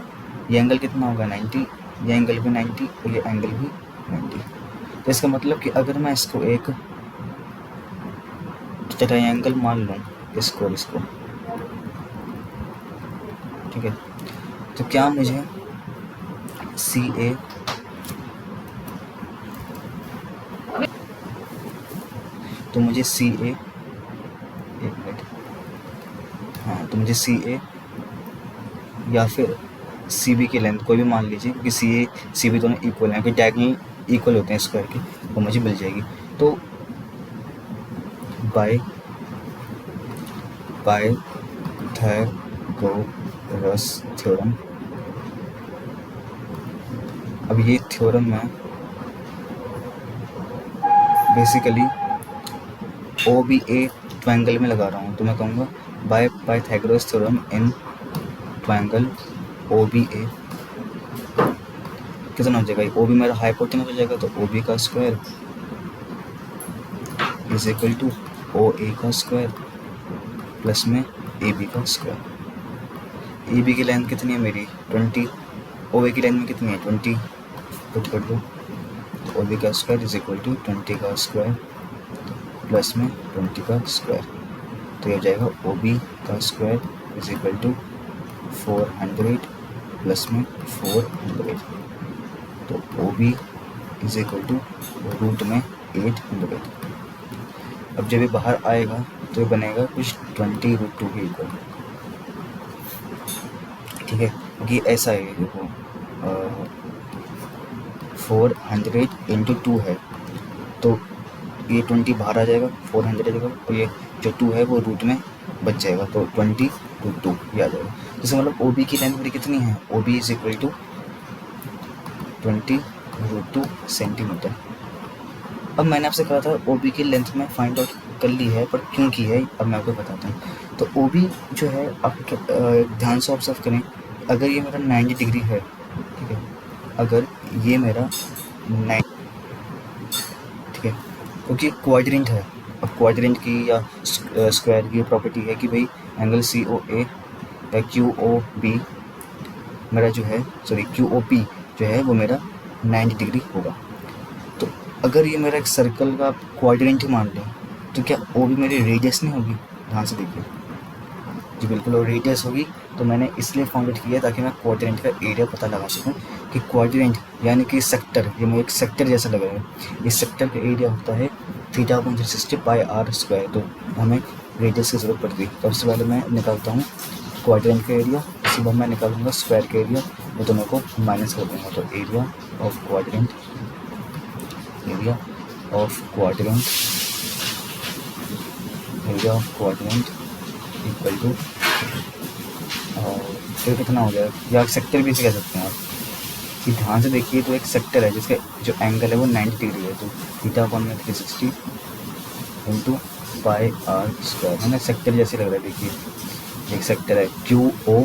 ये एंगल कितना होगा 90, ये एंगल भी 90 और ये एंगल भी 90। तो इसका मतलब कि अगर मैं इसको एक ट्रायंगल मान लूँ इसको, ठीक है, तो क्या मुझे CA तो मुझे CA एक मिनट, हाँ, तो मुझे CA या फिर CB की लेंथ कोई भी मान लीजिए, क्योंकि CA CB दोनों इक्वल हैं, क्योंकि डायगोनल इक्वल होते हैं स्क्वायर के, वो मुझे मिल जाएगी। तो पाइथागोरस थ्योरम, अब ये थ्योरम मैं बेसिकली OBA ट्रायंगल में लगा रहा हूँ, तो मैं कहूँगा by Pythagoras theorem in triangle OBA कितना हो जाएगा, OB मेरा हाइपोटेनस हो जाएगा, तो OB का square is equal to OA का स्क्वायर प्लस में AB का स्क्वायर। AB की लेंथ कितनी है मेरी 20, OA की लेंथ में कितनी है 20, पुट कर दो, तो OB का स्क्वायर इज इक्वल टू 20 का स्क्वायर प्लस में 20 का स्क्वायर। तो ये हो जाएगा OB का square is equal to 400 plus में 400, तो OB is equal to root में 800। अब जब ये बाहर आएगा तो ये बनेगा कुछ 20√2 के इक्वल। ठीक है, क्योंकि ऐसा है, देखो 400 इंटू 2 है, तो ये 20 बाहर आ जाएगा, 400 जगह, और ये जो 2 है वो रूट में बच जाएगा, तो 20√2 ये आ जाएगा। जैसे मतलब OB की लेंथ मेरी कितनी है, OB is equal to 20√2 centimetre. अब मैंने आपसे कहा था OB की लेंथ में फाइंड आउट कर ली है, पर क्यों की है अब मैं आपको बताता हूँ। तो OB जो है आप ध्यान से ऑब्जर्व करें, अगर ये मेरा 90 डिग्री है, ठीक है, अगर ये मेरा 90, ठीक है, क्योंकि क्वाड्रेंट है। अब क्वाड्रेंट की या स्क्वायर की प्रॉपर्टी है कि भाई एंगल COA या QOB मेरा जो है, सॉरी QOP जो है वो मेरा 90 डिग्री होगा। तो अगर ये मेरा एक सर्कल का क्वाड्रेंट ही मान लें, तो क्या OB मेरी रेडियस नहीं होगी, ध्यान से देखिए जी बिल्कुल, और रेडियस होगी। तो मैंने इसलिए फाउंड आउट किया ताकि मैं क्वाड्रेंट का एरिया पता लगा सकूं कि क्वाड्रेंट यानी कि सेक्टर, ये मुझे एक सेक्टर जैसा लग रहा है, इस सेक्टर का एरिया होता है θ/360πr²। तो हमें रेडियस की ज़रूरत पड़ती है। तो सबसे पहले मैं निकालता हूँ क्वाड्रेंट का एरिया, उसके बाद मैं निकालूंगा स्क्वायर का एरिया, वो दोनों को माइनस कर दूँगा। तो area of quadrant equal to तो ये कितना हो गया, या सेक्टर भी इसे कह सकते हैं आप। कि ध्यान से देखिए, तो एक सेक्टर है जिसका जो एंगल है वो 90 डिग्री है, तो थीटा अपॉन में 360 इंटू पाई आर स्क्वायर, है ना। सेक्टर जैसे लग रहा है, देखिए एक सेक्टर है क्यू ओ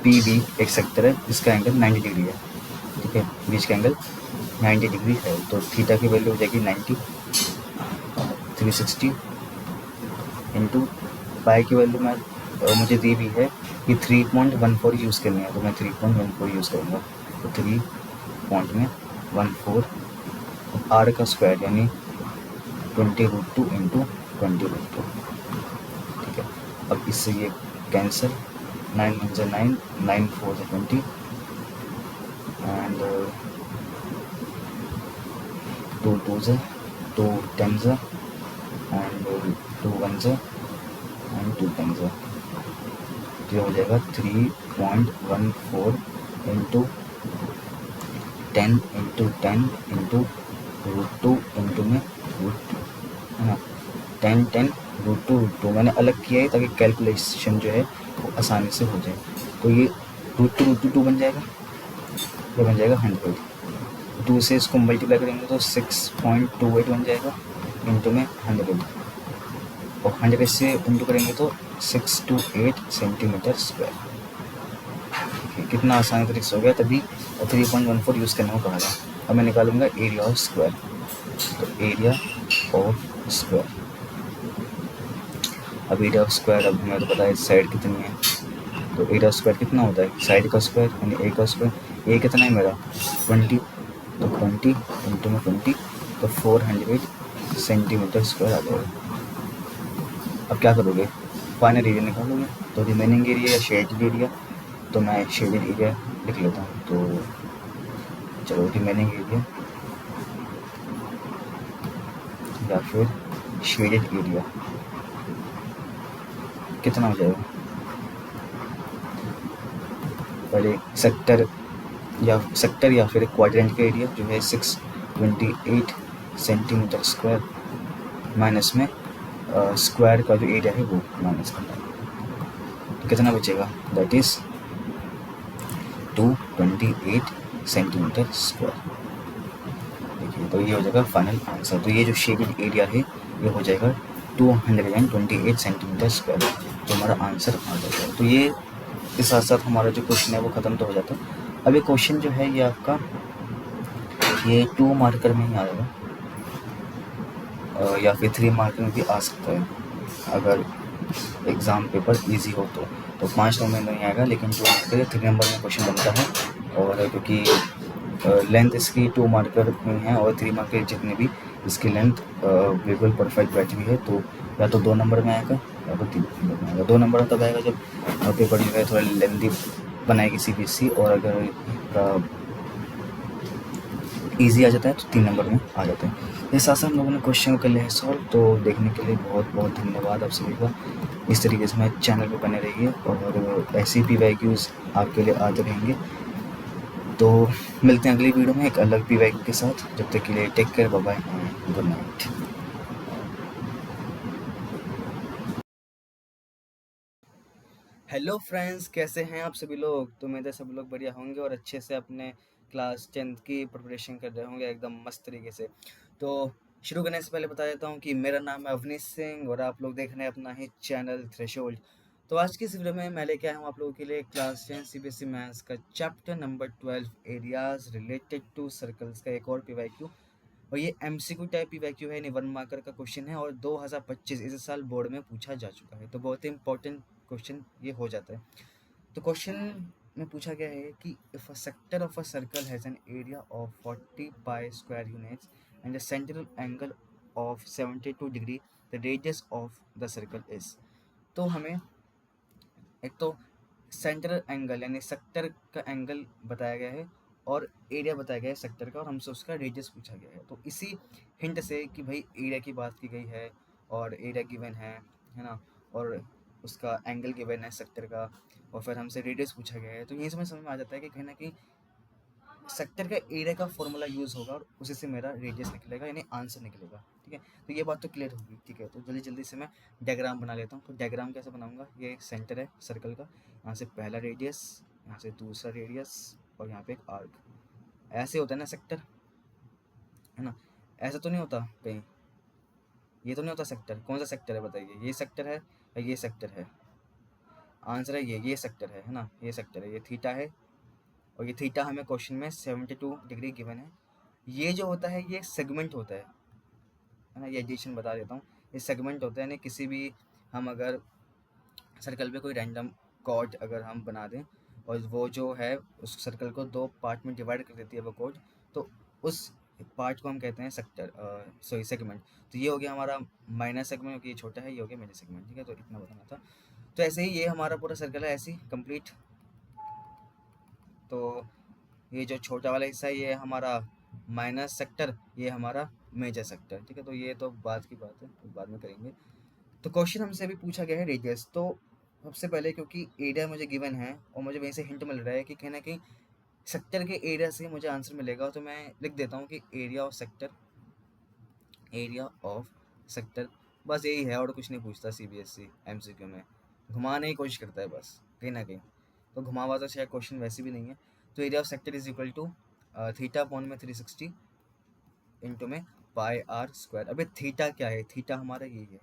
पी डी, एक सेक्टर है जिसका एंगल 90 डिग्री है, ठीक है, बीच का एंगल 90 डिग्री है। तो थीटा की वैल्यू हो जाएगी 90, 360 इंटू पाई की वैल्यू मैं मुझे दी भी है कि 3.14 यूज़ करनी है, तो मैं 3.14 यूज़ करूँगा। तो 3.14 आर का स्क्वायर यानी 20√2 इंटू 20√2, ठीक है। अब इससे ये कैंसिल, 9 1 से 9, 9 4 से 20 एंड 2 2 से 2 10 से एंड 2 1 से एंड 2 10 से, तो ये हो जाएगा 3.14 इंटू 10 इंटू 10 इंटू √2 इंटू में √2, है ना। 10 10 √2 मैंने अलग किया है ताकि कैलकुलेशन जो है वो आसानी से हो जाए। तो ये √2 बन जाएगा, ये बन जाएगा 100। 2 से इसको मल्टीप्लाई करेंगे तो 6.28 बन जाएगा इंटू में 100, और 100 से इंटू करेंगे तो 628 सेंटीमीटर स्क्वायर। कितना आसान तरीके से हो गया, तभी 3.14 यूज़ करने को कहा था। अब मैं निकालूंगा एरिया ऑफ स्क्वायर, तो एरिया ऑफ स्क्वायर, अब एरिया ऑफ स्क्वायर, अब हमें तो पता है साइड कितनी है, तो एरिया ऑफ स्क्वायर कितना होता है, साइड का स्क्वायर यानी ए का स्क्वायर। ए कितना है मेरा 20, तो 20 इंटू में 20, तो 400 सेंटीमीटर स्क्वायर आ जाएगा। अब क्या करोगे, फाइनल एरिया निकालोगे, तो रिमेनिंग एरिया या शेडेड एरिया, तो मैं शेडेड एरिया लिख लेता हूँ। तो चलो रिमेनिंग एरिया या फिर शेडेड एरिया कितना हो जाएगा, पहले सेक्टर या फिर क्वाड्रेंट का एरिया जो है 628 सेंटीमीटर स्क्वायर, माइनस में स्क्वायर का जो एरिया है वो माइनस करना है, तो कितना बचेगा, दैट इज़ 228 सेंटीमीटर स्क्वायर। देखिए, तो ये हो जाएगा फाइनल आंसर। तो ये जो शेडेड एरिया है ये हो जाएगा 228 सेंटीमीटर स्क्वायर, तो हमारा आंसर आ जाएगा। तो ये के साथ साथ हमारा जो क्वेश्चन है वो ख़त्म तो हो जाता है। अब ये क्वेश्चन जो है ये आपका ये 2 मार्कर में ही आएगा, या फिर 3 मार्कर में भी आ सकता है अगर एग्ज़ाम पेपर इजी हो तो 5 नंबर में नहीं आएगा, लेकिन 2 मार्कर 3 नंबर में क्वेश्चन बनता है। और क्योंकि लेंथ इसकी 2 मार्कर में है और 3 मार्कर जितने भी इसकी लेंथ बिल्कुल परफेक्ट बैठी हुई है, तो या तो 2 नंबर में आएगा या तो 3 नंबर में आएगा। 2 नंबर तब आएगा जब पेपर जो है थोड़ा लेंथी बनाएगी CBSE, और अगर ईजी आ जाता है तो 3 नंबर में आ जाता है। इस साथ हम लोगों ने क्वेश्चन कर लिया है सॉल्व। तो देखने के लिए बहुत बहुत धन्यवाद आप सभी का। इस तरीके से हमारे चैनल पे बने रहिए और ऐसे PYQs आपके लिए आते रहेंगे। तो मिलते हैं अगली वीडियो में एक अलग PYQ के साथ। जब तक के लिए take care, bye bye, good night. Hello friends, कैसे हैं आप सभी लोग। तो मेरे सभी लोग बढ़िया होंगे और अच्छे से अपने क्लास 10th की प्रिपरेशन कर रहे होंगे एकदम मस्त तरीके से। तो शुरू करने से पहले बता देता हूँ कि मेरा नाम है अवनीश सिंह और आप लोग देख रहे हैं अपना ही चैनल थ्रेशोल्ड। तो आज की इस वीडियो में मैं लेके आया हूँ आप लोगों के लिए क्लास 10 CBSE मैथ्स का chapter number 12 areas related to circles का एक और PYQ। और ये MCQ टाइप PYQ है, यानी 1 मार्कर का क्वेश्चन है और 2025 इस साल बोर्ड में पूछा जा चुका है, तो बहुत ही इंपॉर्टेंट क्वेश्चन ये हो जाता है। तो क्वेश्चन में पूछा गया है कि if a sector of a circle has an area of 40 pi square units and the central angle of 72 degree, the radius of the circle is. तो हमें एक तो सेंट्रल एंगल यानी सेक्टर का एंगल बताया गया है और एरिया बताया गया है सेक्टर का, और हमसे उसका रेडियस पूछा गया है। तो इसी हिंट से कि भाई एरिया की बात की गई है और एरिया गिवन है ना, और उसका एंगल गिवन है सेक्टर का, और फिर हमसे रेडियस पूछा गया है, तो यही समझ में आ जाता है कि कहीं ना कहीं सेक्टर का एरिया का फॉर्मूला यूज़ होगा और उसी से मेरा रेडियस निकलेगा यानी आंसर निकलेगा। ठीक है, तो ये बात तो क्लियर होगी। ठीक है, तो जल्दी जल्दी से मैं डायग्राम बना लेता हूँ। तो डायग्राम कैसे बनाऊंगा, ये सेंटर है सर्कल का, यहाँ से पहला रेडियस यहाँ से दूसरा रेडियस और यहाँ पे एक आर्क। ऐसे होता है ना सेक्टर, है ना? ऐसा तो नहीं होता कहीं, ये तो नहीं होता सेक्टर। कौन सा सेक्टर है बताइए, ये सेक्टर है या ये सेक्टर है? आंसर है ये सेक्टर है ना? ये सेक्टर है, ये थीटा है, और ये थीटा हमें क्वेश्चन में 72 डिग्री गिवन है। ये जो होता है ये सेगमेंट होता है ना? ये एडिशन बता देता हूँ, ये सेगमेंट होता है, यानी किसी भी हम अगर सर्कल पे कोई रैंडम कॉर्ड अगर हम बना दें और वो जो है उस सर्कल को 2 पार्ट में डिवाइड कर देती है वो कॉर्ड, तो उस पार्ट को हम कहते हैं सेक्टर, सॉरी सेगमेंट। तो ये हो गया हमारा माइनर सेगमेंट, क्योंकि ये छोटा है, ये हो गया मेजर सेगमेंट। ठीक है, तो इतना बताना था। तो ऐसे ही ये हमारा पूरा सर्कल है ऐसे ही कंप्लीट। तो ये जो छोटा वाला हिस्सा है ये हमारा माइनर सेक्टर, ये हमारा मेजर सेक्टर। ठीक है, तो ये तो बाद की बात है, तो बाद में करेंगे। तो क्वेश्चन हमसे अभी पूछा गया है रेडियस। तो सबसे पहले क्योंकि एरिया मुझे गिवन है और मुझे वहीं से हिंट मिल रहा है कि कहीं ना कहीं सेक्टर के एरिया से मुझे आंसर मिलेगा, तो मैं लिख देता हूँ कि area of sector, area of sector. बस यही है और कुछ नहीं पूछता सीबीएसई एमसीक्यू में, घुमाने की कोशिश करता है बस कहीं ना कहीं। तो घुमावा तो शायद क्वेश्चन वैसे भी नहीं है। तो area of sector is equal to theta upon में 360 इंटू में पाई आर स्क्वायर। अबे थीटा क्या है? थीटा हमारा यही है,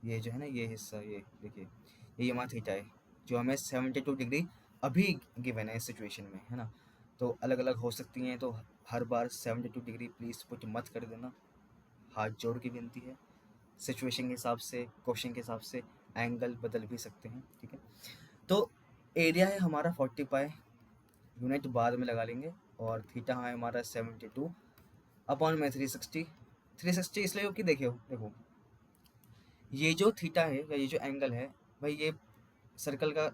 ये जो है ना ये हिस्सा, ये देखिए ये हमारा थीटा है जो हमें 72 डिग्री अभी गिवन है इस सिचुएशन में, है ना? तो अलग अलग हो सकती हैं, तो हर बार 72 डिग्री प्लीज़ पुट मत कर देना, हाथ जोड़ की विनती है। सिचुएशन के हिसाब से, क्वेश्चन के हिसाब से एंगल बदल भी सकते हैं। ठीक है, तो एरिया है हमारा 40 पाई, यूनिट बाद में लगा लेंगे, और थीटा है हमारा 72 अपॉन में 360 इसलिए क्योंकि देखो ये जो थीटा है या ये जो एंगल है भाई, ये सर्कल का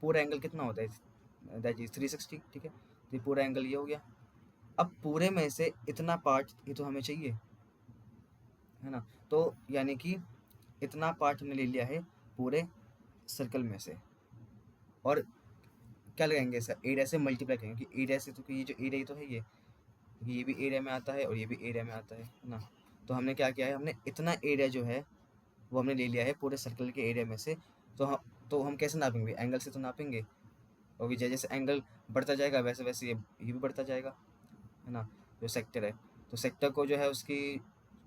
पूरा एंगल कितना होता है? That is 360। ठीक है, तो ये पूरा एंगल ये हो गया। अब पूरे में से इतना पार्ट ये तो हमें चाहिए, है ना? तो यानी कि इतना पार्ट हमने ले लिया है पूरे सर्कल में से, और क्या लगाएंगे इसका? एरिया से मल्टीप्लाई करेंगे, क्योंकि एरिया से, तो ये जो एरिया तो है ये भी एरिया में आता है और ये भी एरिया में आता है ना? तो हमने क्या किया है, हमने इतना एरिया जो है वो हमने ले लिया है पूरे सर्कल के एरिया में से। तो हम कैसे नापेंगे? एंगल से तो नापेंगे, और जैसे जैसे एंगल बढ़ता जाएगा वैसे वैसे ये भी बढ़ता जाएगा, है ना? जो सेक्टर है, तो सेक्टर को जो है उसकी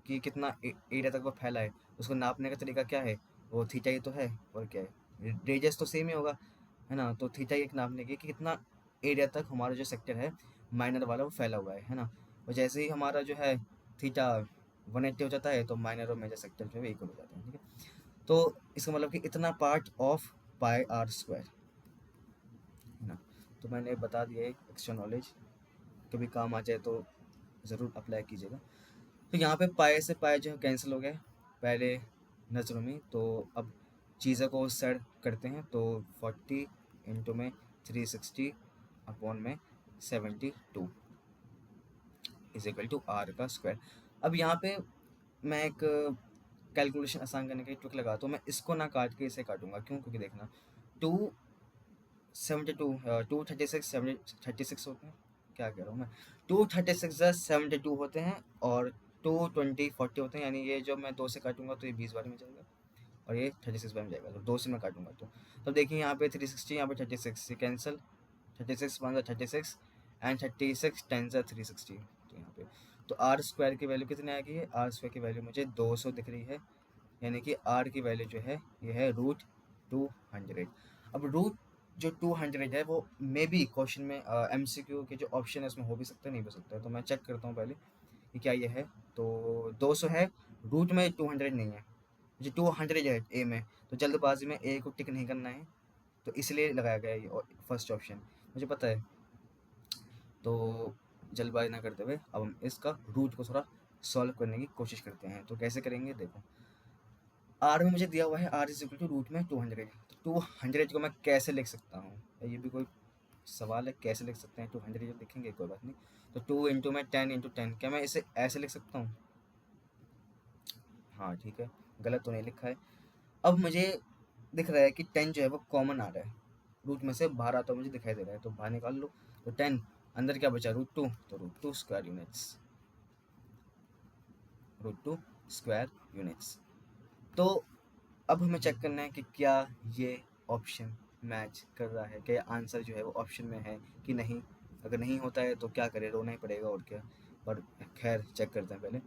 कि कितना एरिया तक वो फैला है, उसको नापने का तरीका क्या है? वो थीटा ही तो है, और क्या है? रेडियस तो सेम ही होगा, है ना? तो थीटा ही एक नापने की कि कितना एरिया तक हमारा जो सेक्टर है माइनर वाला वो फैला हुआ है ना? और जैसे ही हमारा जो है थीटा 180 हो जाता है तो माइनर और मेजर सेक्टर जो है इक्वल हो जाते हैं। ठीक है, तो इसका मतलब कि इतना part of pi are square, है ना? तो मैंने बता दिया है एक्स्ट्रा नॉलेज, कभी काम आ जाए तो ज़रूर अप्लाई कीजिएगा। तो यहाँ पे पाए से पाए जो है कैंसिल हो गए पहले नज़रों में। तो अब चीज़ों को सेट करते हैं, तो 40 इंटू में 360 अपॉन में 72 इज इक्वल टू आर का स्क्वायर। अब यहाँ पे मैं एक कैलकुलेशन आसान करने की ट्रिक लगाता हूँ। मैं इसको ना काट के इसे काटूंगा, क्यों? क्योंकि देखना 272 236 36 होते हैं, क्या कह रहा हूँ मैं, 236 72 होते हैं, और 220 40 होते हैं, यानी ये जो मैं 2 से काटूंगा तो ये 20 बार में जाएगा और ये 36 बार में जाएगा। तो 2 से मैं काटूंगा तो तब देखिए यहाँ पे 360, यहाँ पे 36, ये कैंसिल, 36 वन 36 एंड 36 10 360। तो यहाँ पे तो आर स्क्वायर की वैल्यू कितनी आ गई है? आर स्क्वायर की वैल्यू मुझे 200 दिख रही है, यानी कि आर की वैल्यू जो है ये है √200। अब रूट जो 200 है वो मे बी क्वेश्चन में एमसीक्यू के जो ऑप्शन है उसमें हो भी सकता है, नहीं हो सकता है। तो मैं चेक करता हूँ पहले कि क्या ये है। तो 200 है, रूट में 200 नहीं है, जो 200 है ए में, तो जल्दबाजी में ए को टिक नहीं करना है, तो इसलिए लगाया गया ये फर्स्ट ऑप्शन, मुझे पता है। तो जल्दबाजी ना करते हुए अब हम इसका रूट को थोड़ा सॉल्व करने की कोशिश करते हैं। तो कैसे करेंगे देखो, आर में मुझे दिया हुआ है R is equal to root में 200। तो 200 को मैं कैसे लिख सकता हूँ? ये भी कोई सवाल है, कैसे लिख सकते हैं 200 जब लिखेंगे? कोई बात नहीं। तो 2 इंटू में 10 इंटू 10, क्या मैं इसे ऐसे लिख सकता हूँ? हाँ ठीक है, गलत तो नहीं लिखा है। अब मुझे दिख रहा है कि 10 जो है वो कॉमन आ रहा है, रूट में से बाहर आता मुझे दिखाई दे रहा है, तो बाहर निकाल लो। तो 10 अंदर क्या बचा? √2, तो √2 स्क्वायर यूनिट्स, √2 स्क्वायर यूनिट्स। तो अब हमें चेक करना है कि क्या ये ऑप्शन मैच कर रहा है, क्या आंसर जो है वो ऑप्शन में है कि नहीं। अगर नहीं होता है तो क्या करें, रोना ही पड़ेगा और क्या। पर खैर चेक करते हैं पहले।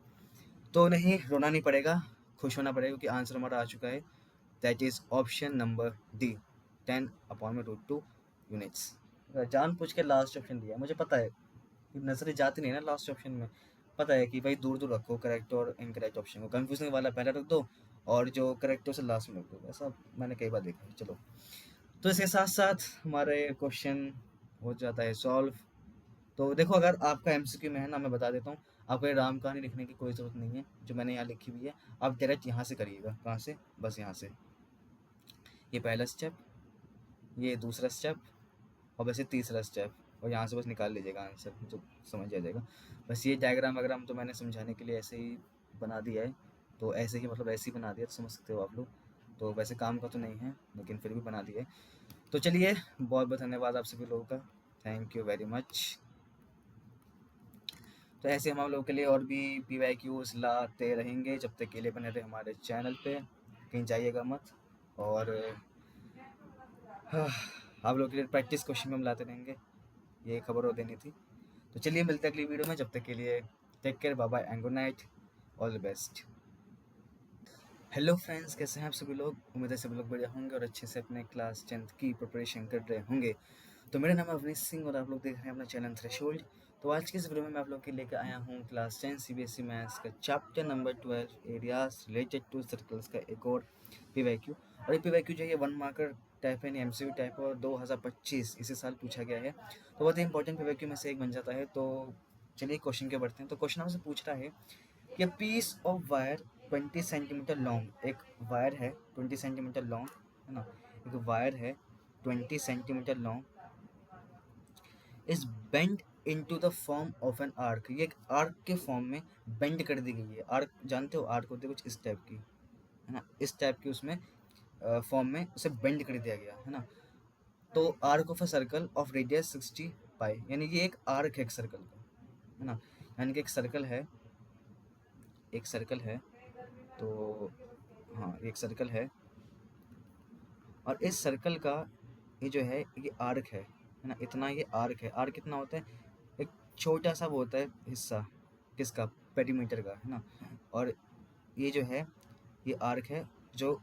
तो नहीं, रोना नहीं पड़ेगा, खुश होना पड़ेगा क्योंकि आंसर हमारा आ चुका है। That is option number D, 10/√2 units. जानबूझ के लास्ट ऑप्शन दिया, मुझे पता है नजरें जाती नहीं ना लास्ट ऑप्शन में। पता है कि भाई दूर दूर रखो करेक्ट और इनकरेक्ट ऑप्शन को, कंफ्यूजिंग वाला पहले रख दो और जो करेक्ट है उसे लास्ट में रख दो। ऐसा मैंने कई बार देखा है। चलो, तो इसके साथ साथ हमारे क्वेश्चन हो जाता है सॉल्व। तो देखो, अगर आपका एमसीक्यू में है ना, मैं बता देता हूँ, आपको ये राम कहानी लिखने की कोई ज़रूरत नहीं है जो मैंने यहाँ लिखी हुई है। आप डायरेक्ट यहाँ से करिएगा। कहाँ से? बस यहाँ से। ये पहला स्टेप, ये दूसरा स्टेप और वैसे तीसरा स्टेप, और यहाँ से बस निकाल लीजिएगा आंसर, जो समझ आ जाएगा। बस ये डायग्राम वाग्राम तो मैंने समझाने के लिए ऐसे ही बना दिया है। तो ऐसे ही मतलब ऐसे ही बना दिया, तो समझ सकते हो आप लोग। तो वैसे काम का तो नहीं है लेकिन फिर भी बना दिया है। तो चलिए, बहुत बहुत धन्यवाद आप सभी लोगों का। Thank you very much. तो ऐसे हम लोगों के लिए और भी PYQs लाते रहेंगे जब तक के लिए बने रहे हमारे चैनल पे, कहीं जाइएगा मत। और आप लोगों के लिए प्रैक्टिस क्वेश्चन में हम लाते रहेंगे, ये खबर हो देनी थी। तो चलिए, मिलते हैं अगली वीडियो में। जब तक के लिए take care, bye bye and good night, all the best. Hello friends, कैसे हैं आप सभी लोग? उम्मीद है सभी लोग बढ़िया होंगे और अच्छे से अपने क्लास 10th की प्रिपरेशन कर रहे होंगे। तो मेरा नाम है अवनीश सिंह और आप लोग देख रहे हैं अपना चैनल थ्रेशोल्ड। तो आज की इस वीडियो में मैं आप लोग के लेकर आया हूँ क्लास 10 CBSE मैथ्स का chapter number 12 areas related to circles का एक और PYQ। और ये PYQ जो है 1 मार्कर टाइप है, यानी MCQ टाइप है, और 2025 इसी साल पूछा गया है। तो बहुत ही इंपॉर्टेंट PYQ में से एक बन जाता है। तो चलिए क्वेश्चन के बढ़ते हैं। तो क्वेश्चन हमसे पूछ रहा है कि piece of wire 20 centimetre long, एक वायर है 20 सेंटीमीटर लॉन्ग, है ना, एक वायर है 20 centimetre long, is bend into the form of an arc. ये एक आर्क के फॉर्म में बेंड कर दी गई है। आर्क जानते हो, आर्क होती है कुछ इस टाइप की, है ना, इस टाइप की उसमें फॉर्म में उसे बेंड कर दिया गया, है ना। तो arc of a circle of radius 60 पाई, यानी ये एक आर्क है एक सर्कल का, है ना। यानी कि एक सर्कल है, एक सर्कल है, तो हाँ एक सर्कल है, और इस सर्कल का ये जो है ये आर्क है ना, इतना ये आर्क है। आर्क कितना होता है? एक छोटा सा वो होता है हिस्सा, किसका? पेरीमीटर का, है ना। और ये जो है ये आर्क है जो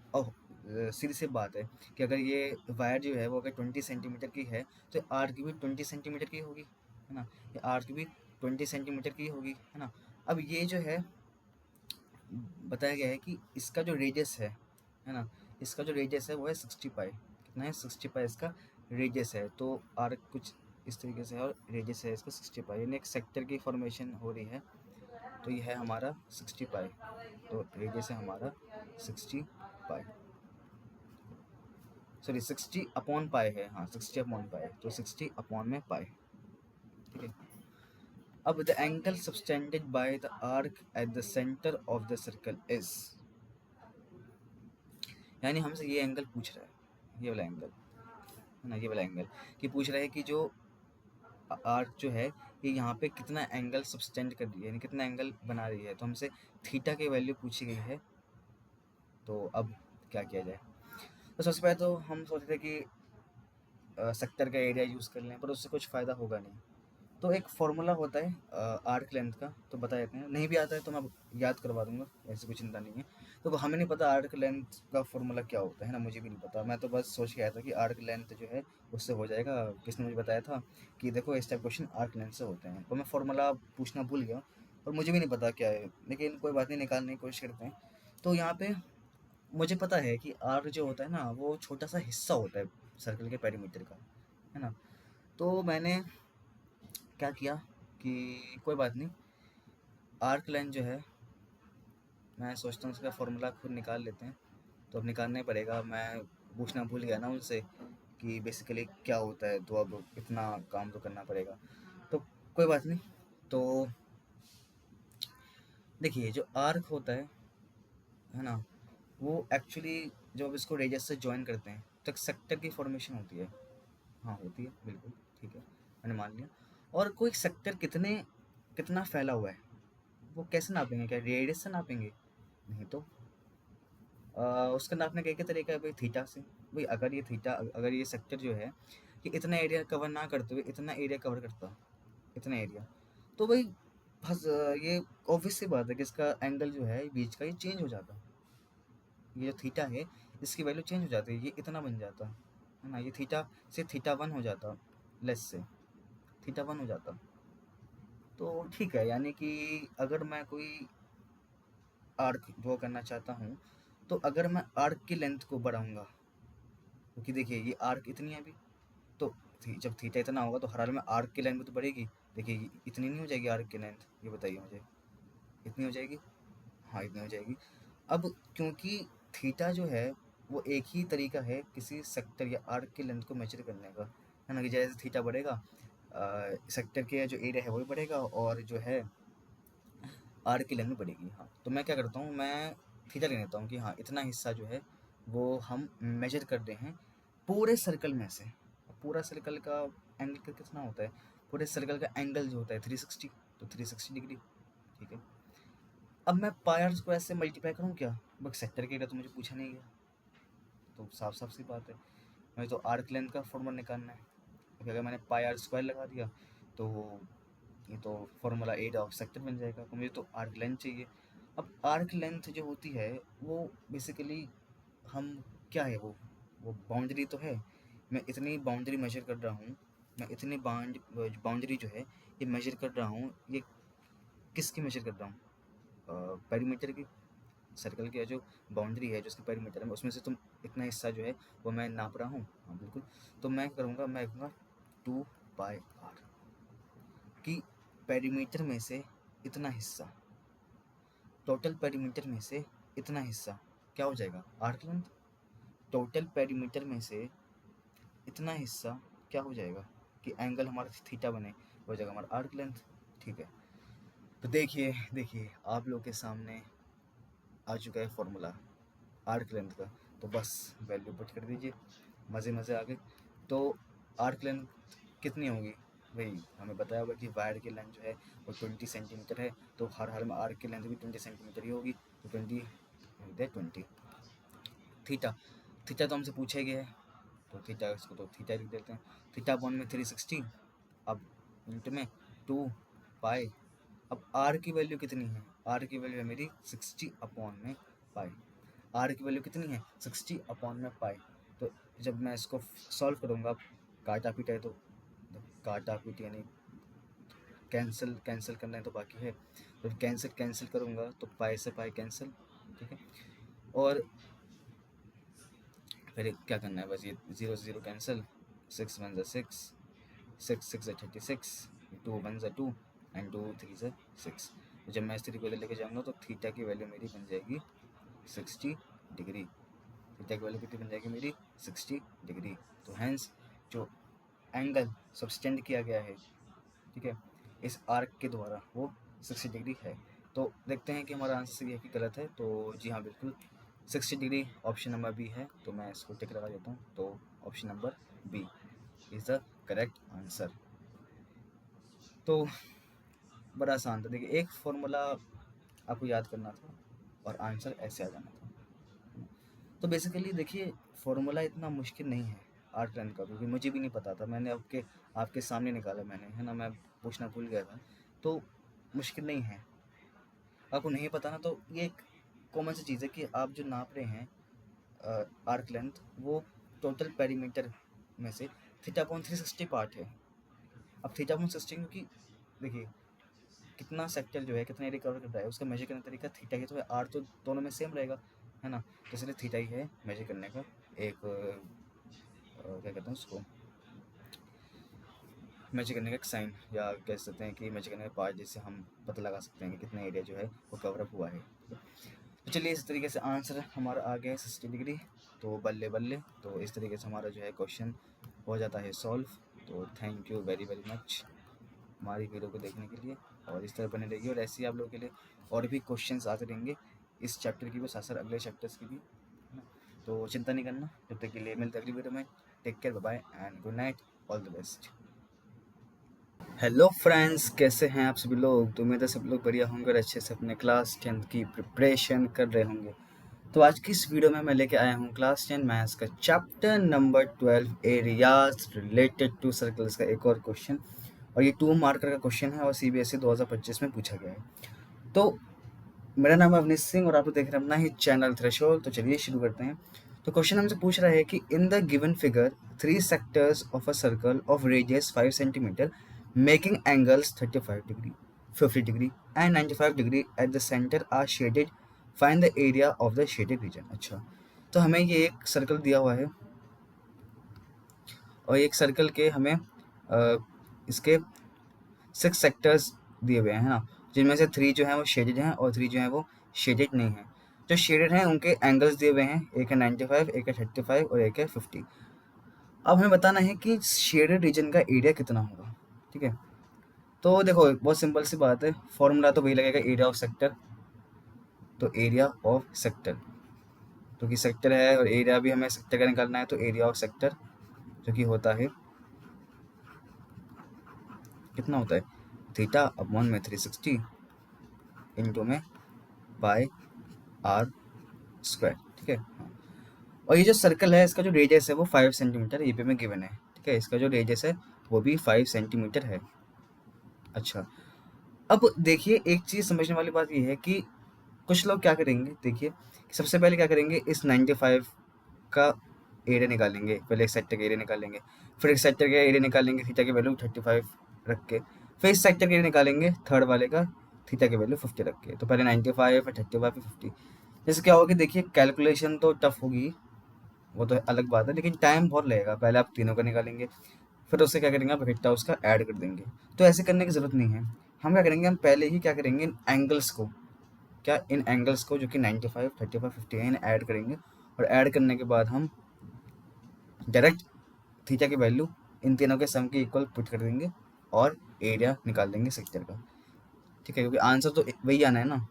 सीधी सी बात है कि अगर ये वायर जो है वो अगर 20 सेंटीमीटर की है तो आर्क भी 20 सेंटीमीटर की होगी, है ना। ये आर्क भी 20 सेंटीमीटर की होगी, है ना। अब ये जो है बताया गया है कि इसका जो रेडियस है ना, इसका जो रेडियस है वो है 60 पाई। कितना है? 60 पाई इसका रेडियस है। तो आर्क कुछ इस तरीके से है और रेडियस है इसका 60 पाई, यानी एक सेक्टर की फॉर्मेशन हो रही है। तो ये है हमारा 60 पाई, तो रेडियस है हमारा 60 पाई, सॉरी 60 अपॉन पाई है, हाँ 60 अपॉन पाई, तो 60 अपॉन में पाई, ठीक है। अब the angle subtended by the arc eight the centre of the circle is, यानी हमसे ये एंगल पूछ रहा है, ये वाला एंगल, है ना, ये वाला एंगल, कि पूछ रहा है कि जो आर्क जो है ये यहाँ पे कितना एंगल सबटेंड कर रही है, यानी कितना एंगल बना रही है। तो हमसे थीटा की वैल्यू पूछी गई है। तो अब क्या किया जाए? तो सबसे पहले तो हम सोच रहे थे कि सेक्टर का एरिया यूज़ कर लें, पर उससे कुछ फ़ायदा होगा नहीं। तो एक फार्मूला होता है आर्क लेंथ का, तो बता देते हैं। नहीं भी आता है तो मैं याद करवा दूंगा, ऐसी कोई चिंता नहीं है। तो हमें नहीं पता आर्क लेंथ का फार्मूला क्या होता है ना, मुझे भी नहीं पता। मैं तो बस सोच के आया था कि आर्क लेंथ जो है उससे हो जाएगा। किसने मुझे बताया था कि देखो इस टाइप क्वेश्चन आर्क लेंथ से होते हैं, तो मैं फार्मूला पूछना भूल गया और मुझे भी नहीं पता क्या है, लेकिन कोई बात नहीं, निकालने की कोशिश करते हैं। तो यहाँ पे मुझे पता है कि आर्क जो होता है ना वो छोटा सा हिस्सा होता है सर्कल के पेरीमीटर का, है ना। तो मैंने क्या किया कि कोई बात नहीं, आर्क लाइन जो है मैं सोचता हूँ उसका फार्मूला खुद निकाल लेते हैं। तो अब निकालना ही पड़ेगा, मैं पूछना भूल गया ना उनसे कि बेसिकली क्या होता है, तो अब इतना काम तो करना पड़ेगा। तो कोई बात नहीं। तो देखिए जो आर्क होता है ना, वो एक्चुअली जब आप इसको रेडियस से ज्वाइन करते हैं तो एक सेक्टर की फॉर्मेशन होती है। हाँ होती है, बिल्कुल ठीक है, मैंने मान लिया। और कोई सेक्टर कितना फैला हुआ है वो कैसे नापेंगे? क्या रेडियस से नापेंगे? नहीं तो उसका नापने का एक ही तरीका है भाई, थीटा से। भाई अगर ये थीटा, अगर ये सेक्टर जो है कि इतना एरिया कवर ना करते हुए इतना एरिया कवर करता, इतना एरिया, तो भाई ये ऑब्वियस सी बात है कि इसका एंगल जो है बीच का ये चेंज हो जाता। ये जो थीटा है इसकी वैल्यू चेंज हो जाती है, ये इतना बन जाता है ना, ये थीटा से थीटा वन हो जाता, लेस से थीटा वन हो जाता। तो ठीक है, यानी कि अगर मैं कोई आर्क ड्रॉ करना चाहता हूँ, तो अगर मैं आर्क की लेंथ को बढ़ाऊंगा, क्योंकि देखिए ये आर्क इतनी है अभी, तो जब थीटा इतना होगा तो हर हाल में आर्क की लेंथ भी तो बढ़ेगी। देखिए इतनी नहीं हो जाएगी आर्क की लेंथ, ये बताइए मुझे, इतनी हो जाएगी? हाँ इतनी हो जाएगी। अब क्योंकि थीटा जो है वो एक ही तरीका है किसी सेक्टर या आर्क की लेंथ को मेजर करने का, है ना, कि जैसे थीटा बढ़ेगा सेक्टर के जो एरिया है वो भी बढ़ेगा और जो है आर्क की लेंथ भी बढ़ेगी। हाँ, तो मैं क्या करता हूँ, मैं थीटा ले लेता हूँ कि हाँ इतना हिस्सा जो है वो हम मेजर कर रहे हैं पूरे सर्कल में से। पूरा सर्कल का एंगल कितना होता है, पूरे सर्कल का एंगल जो होता है 360, तो 360 डिग्री। ठीक है, अब मैं पाई आर स्क्वायर से मल्टीप्लाई करूँ क्या? बस सेक्टर के एरिया तो मुझे पूछा नहीं गया, तो साफ साफ सी बात है मुझे तो आर्क लेंथ का फॉर्मूला निकालना है। क्योंकि अगर मैंने पाई आर स्क्वायर लगा दिया तो ये तो फॉर्मूला एरिया ऑफ सेक्टर बन जाएगा, तो मुझे तो आर्क लेंथ चाहिए। अब आर्क लेंथ जो होती है वो बेसिकली हम क्या है, वो बाउंड्री तो है। मैं इतनी बाउंड्री मेजर कर रहा हूँ, मैं इतनी बाउंड्री जो है ये मेजर कर रहा हूँ, ये किसकी मेजर कर रहा हूँ? पेरीमीटर की। सर्कल की जो बाउंड्री है जो उसकी पेरीमीटर है उसमें से तुम इतना हिस्सा जो है वो मैं नाप रहा हूँ। हाँ बिल्कुल, तो मैं करूँगा, मैं कहूँगा 2πr कि पेरीमीटर में से इतना हिस्सा, टोटल पेरीमीटर में से इतना हिस्सा क्या हो जाएगा? Arc length. टोटल पेरीमीटर में से इतना हिस्सा क्या हो जाएगा कि एंगल हमारा थीटा बने, हो जाएगा हमारा आर्क लेंथ। ठीक है, तो देखिए देखिए आप लोग के सामने आ चुका है फॉर्मूला आर्क लेंथ का, तो बस वैल्यू पुट कर दीजिए, मज़े मज़े आ गए। तो आर्क लेंथ कितनी होगी भाई? हमें बताया होगा कि वायर की लेंथ जो है वो 20 सेंटीमीटर है, तो हर हाल में आर्क की लेंथ भी 20 सेंटीमीटर ही होगी, तो 20 थीटा, थीटा तो हमसे पूछा ही गया है, तो थीटा इसको तो थीटा लिख देते हैं। थीटा अपॉन में 360, अब इंट में 2π। अब आर की वैल्यू कितनी है? आर की वैल्यू है मेरी 60 अपॉन में पाई। आर की वैल्यू कितनी है? 60 अपॉन में पाई। तो जब मैं इसको सॉल्व करूँगा, काटा पीटा है तो काटा पीट यानी कैंसिल कैंसिल करना है तो बाकी है, तो कैंसिल कैंसिल करूँगा तो पाई से पाई कैंसिल। ठीक है, और फिर क्या करना है, बस ये 0 से 0 कैंसिल, 6 1 ज़ा 6, 6 6 ज़ा 36, 2 1 ज़ा 2 एंड 2 3 ज़ा 6। तो जब मैं इस तरीके से लेके जाऊँगा तो थीटा की वैल्यू मेरी बन जाएगी 60 डिग्री। थीटा की वैल्यू कितनी बन जाएगी मेरी? 60 डिग्री। तो हैंस जो एंगल सब्सटेंड किया गया है, ठीक है, इस आर्क के द्वारा वो 60 डिग्री है। तो देखते हैं कि हमारा आंसर सही है कि गलत है। तो जी हाँ बिल्कुल 60 डिग्री ऑप्शन नंबर बी है, तो मैं इसको टिक लगा देता हूँ। तो option number B is the correct answer. तो बड़ा आसान था, देखिए एक फॉर्मूला आपको याद करना था और आंसर ऐसे आ जाना था। तो बेसिकली देखिए फॉर्मूला इतना मुश्किल नहीं है आर्क लेंथ का, क्योंकि मुझे भी नहीं पता था, मैंने आपके सामने निकाला मैंने, है ना, मैं पूछना भूल गया था। तो मुश्किल नहीं है, आपको नहीं पता ना, तो ये एक कॉमन सी चीज़ है कि आप जो नाप रहे हैं आर्क लेंथ वो टोटल पेरीमीटर में से थीटा अपॉन 360 पार्ट है। अब थीटा अपॉन 60 क्योंकि देखिए कितना सेक्टर जो है कितना एरिया कवर कर रहा है उसका मेजर करने का तरीका थीटा ही तो है, आर तो दोनों में सेम रहेगा, है ना, तो इसलिए थीटा ही है मेजर करने का एक क्या कहते हैं उसको, मेजर करने का एक साइन, या कह सकते हैं कि मेजर करने का पार्ट, जिससे हम पता लगा सकते हैं कि कितना एरिया जो है वो कवर अप हुआ है। तो चलिए इस तरीके से आंसर हमारा आ गया है 60 डिग्री। तो बल्ले बल्ले, तो इस तरीके से हमारा जो है क्वेश्चन हो जाता है सॉल्व। तो thank you very very much हमारी वीडियो को देखने के लिए, और इस तरह बने रहिए, और ऐसे ही आप लोगों के लिए और भी क्वेश्चंस आते रहेंगे इस चैप्टर की भी, साथ साथ अगले चैप्टर्स की भी, है ना। तो चिंता नहीं करना, जब तक के लिए मिलते अगली वीडियो में। Take care, bye bye and good night, all the best. Hello friends, कैसे हैं आप सभी लोग? तो उम्मीद है सब लोग बढ़िया होंगे और अच्छे से अपने क्लास 10th की प्रिपरेशन कर रहे होंगे। तो आज की इस वीडियो में मैं लेके आया हूँ क्लास 10 मैथ्स का chapter number 12 areas related to circles का एक और क्वेश्चन। और ये 2 मार्कर का क्वेश्चन है और सीबीएसई 2025 में पूछा गया है। तो मेरा नाम है अवनीश सिंह और आप लोग देख रहे हैं अपना ही चैनल थ्रेशोल्ड। तो चलिए शुरू करते हैं। तो क्वेश्चन हमसे पूछ रहा है कि in the given figure 3 sectors of a circle of radius 5 centimetre making angles 35 degree, 50 degree and 95 degree at the centre are shaded, find the area of the shaded region. अच्छा, तो हमें ये एक सर्कल दिया हुआ है और एक सर्कल के हमें इसके 6 सेक्टर्स दिए हुए हैं ना, जिनमें से 3 जो हैं वो शेडेड हैं और 3 जो हैं वो शेडेड नहीं हैं। जो शेडेड हैं उनके एंगल्स दिए हुए हैं, एक है 95, एक है 35 और एक है 50। अब हमें बताना है कि शेडेड रीजन का एरिया कितना होगा। ठीक है, तो देखो बहुत सिंपल सी बात है, फॉर्मूला तो वही लगेगा एरिया ऑफ सेक्टर। तो एरिया ऑफ सेक्टर, क्योंकि सेक्टर है और एरिया भी हमें सेक्टर का निकालना है, तो एरिया ऑफ सेक्टर जो कि होता है कितना होता है, थीटा अपॉन में 360 इंटू में पाई आर स्क्वायर। ठीक है, और ये जो सर्कल है इसका जो रेडियस है वो 5 सेंटीमीटर ये पे में गिवन है। ठीक है, इसका जो रेडियस है वो भी 5 सेंटीमीटर है। अच्छा, अब देखिए एक चीज़ समझने वाली बात ये है कि कुछ लोग क्या करेंगे, देखिए सबसे पहले क्या करेंगे, इस 95 का एरिया निकालेंगे, पहले एक सेक्टर का एरिया निकालेंगे, फिर एक सेक्टर का एरिया निकालेंगे थीटा की वैल्यू 35 रख के, फिर इस सेक्टर का एरिया निकालेंगे थर्ड वाले का थीटा की वैल्यू 50 रख के। तो पहले 95 फिर 35 फिर 50। जैसे क्या होगा कि देखिए कैलकुलेशन तो टफ होगी, वो तो अलग बात है, लेकिन टाइम बहुत लगेगा। पहले आप तीनों का निकालेंगे, फिर उससे क्या करेंगे, आप इकट्ठा उसका ऐड कर देंगे। तो ऐसे करने की ज़रूरत नहीं है। हम क्या करेंगे, हम पहले ही क्या करेंगे, इन एंगल्स को, इन एंगल्स को जो कि 95, 35, 50 है, इन्हें ऐड करेंगे और ऐड करने के बाद हम डायरेक्ट थीटा की वैल्यू इन तीनों के सम के इक्वल पुट कर देंगे और एरिया निकाल देंगे सेक्टर का। ठीक है, क्योंकि आंसर तो वही आना है ना,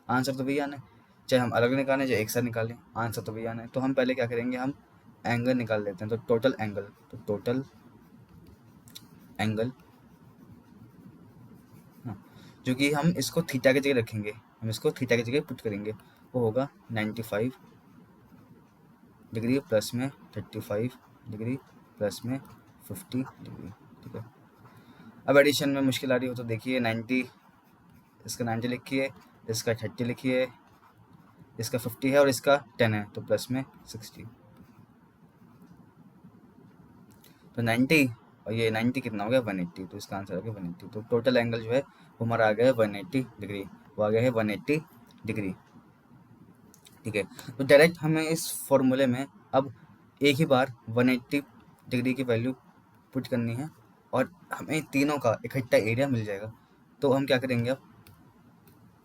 आंसर तो वही आना है, चाहे हम अलग निकालें चाहे एक साथ निकालें, आंसर तो वही आना है। तो हम पहले क्या करेंगे, हम एंगल निकाल लेते हैं। तो टोटल एंगल, हाँ, जो कि हम इसको थीटा की जगह रखेंगे, हम इसको थीटा की जगह पुट करेंगे, वो होगा 95 डिग्री प्लस में 35 डिग्री प्लस में 50 डिग्री। ठीक है, अब एडिशन में मुश्किल आ रही हो तो देखिए 90, इसका 90 लिखिए, इसका 30 लिखिए, इसका 50 है और इसका 10 है, तो प्लस में 60। तो 90 और ये 90 कितना हो गया, 180। तो इसका आंसर आ गया 180। तो टोटल एंगल जो है वो हमारा आ गया है 180 डिग्री, वो आ गया है 180 डिग्री। ठीक है, तो डायरेक्ट हमें इस फॉर्मूले में अब एक ही बार 180 डिग्री की वैल्यू पुट करनी है और हमें तीनों का इकट्ठा एरिया मिल जाएगा। तो हम क्या करेंगे, अब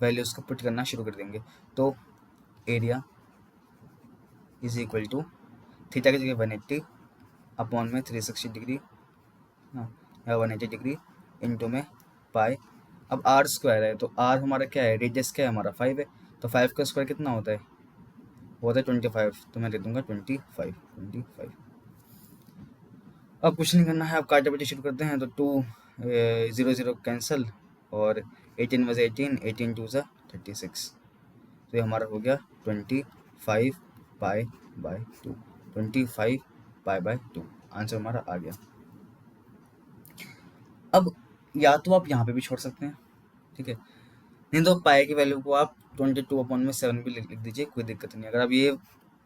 वैल्यूज़ को पुट करना शुरू कर देंगे। तो area is equal to theta की जगह 180 अपॉन में 360 डिग्री, हाँ, या 180 डिग्री इंटू में पाई। अब आर स्क्वायर है, तो आर हमारा क्या है, रेडियस क्या है हमारा 5 है, तो 5 का स्क्वायर कितना होता है, वो होता है 25। तो मैं दे दूँगा 25। अब कुछ नहीं करना है, अब काटे बटे शुरू करते हैं। तो 2 0 0 कैंसिल और 18 वज 18, 18 2 ज़ा 36। तो ये हमारा हो गया 25 pi by 2, 25 pi by 2, answer हमारा आ गया। अब या तो आप यहाँ पे भी छोड़ सकते हैं, ठीक है, नहीं तो पाई की वैल्यू को आप 22/7 भी लिख दीजिए, कोई दिक्कत नहीं। अगर आप ये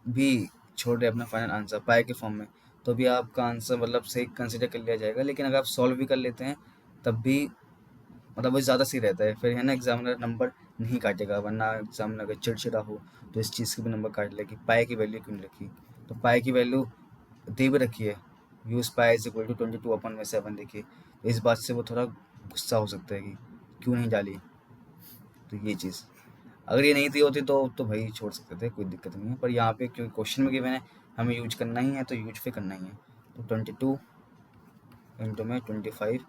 भी छोड़ रहे अपना फाइनल आंसर पाई के फॉर्म में, तो भी आपका आंसर मतलब सही कंसिडर कर लिया जाएगा। लेकिन अगर आप सॉल्व भी कर लेते हैं तब भी मतलब वो ज़्यादा सही रहता है, फिर है ना एग्जामिनर नंबर नहीं काटेगा, वरना एग्जामिनर अगर चिड़चिड़ा हो तो इस चीज़ के भी नंबर काट ले कि पाई की वैल्यू क्यों नहीं रखी। तो पाई की वैल्यू दे भी रखी है, use pi is equal to 22/7 देखिए, तो इस बात से वो थोड़ा गुस्सा हो सकता है कि क्यों नहीं डाली। तो ये चीज़ अगर ये नहीं दी होती तो भाई छोड़ सकते थे, कोई दिक्कत नहीं है। पर यहाँ पे क्योंकि क्वेश्चन में गिवन है हमें यूज करना ही है, तो यूज पे करना ही है। तो 22 इंटू में 25,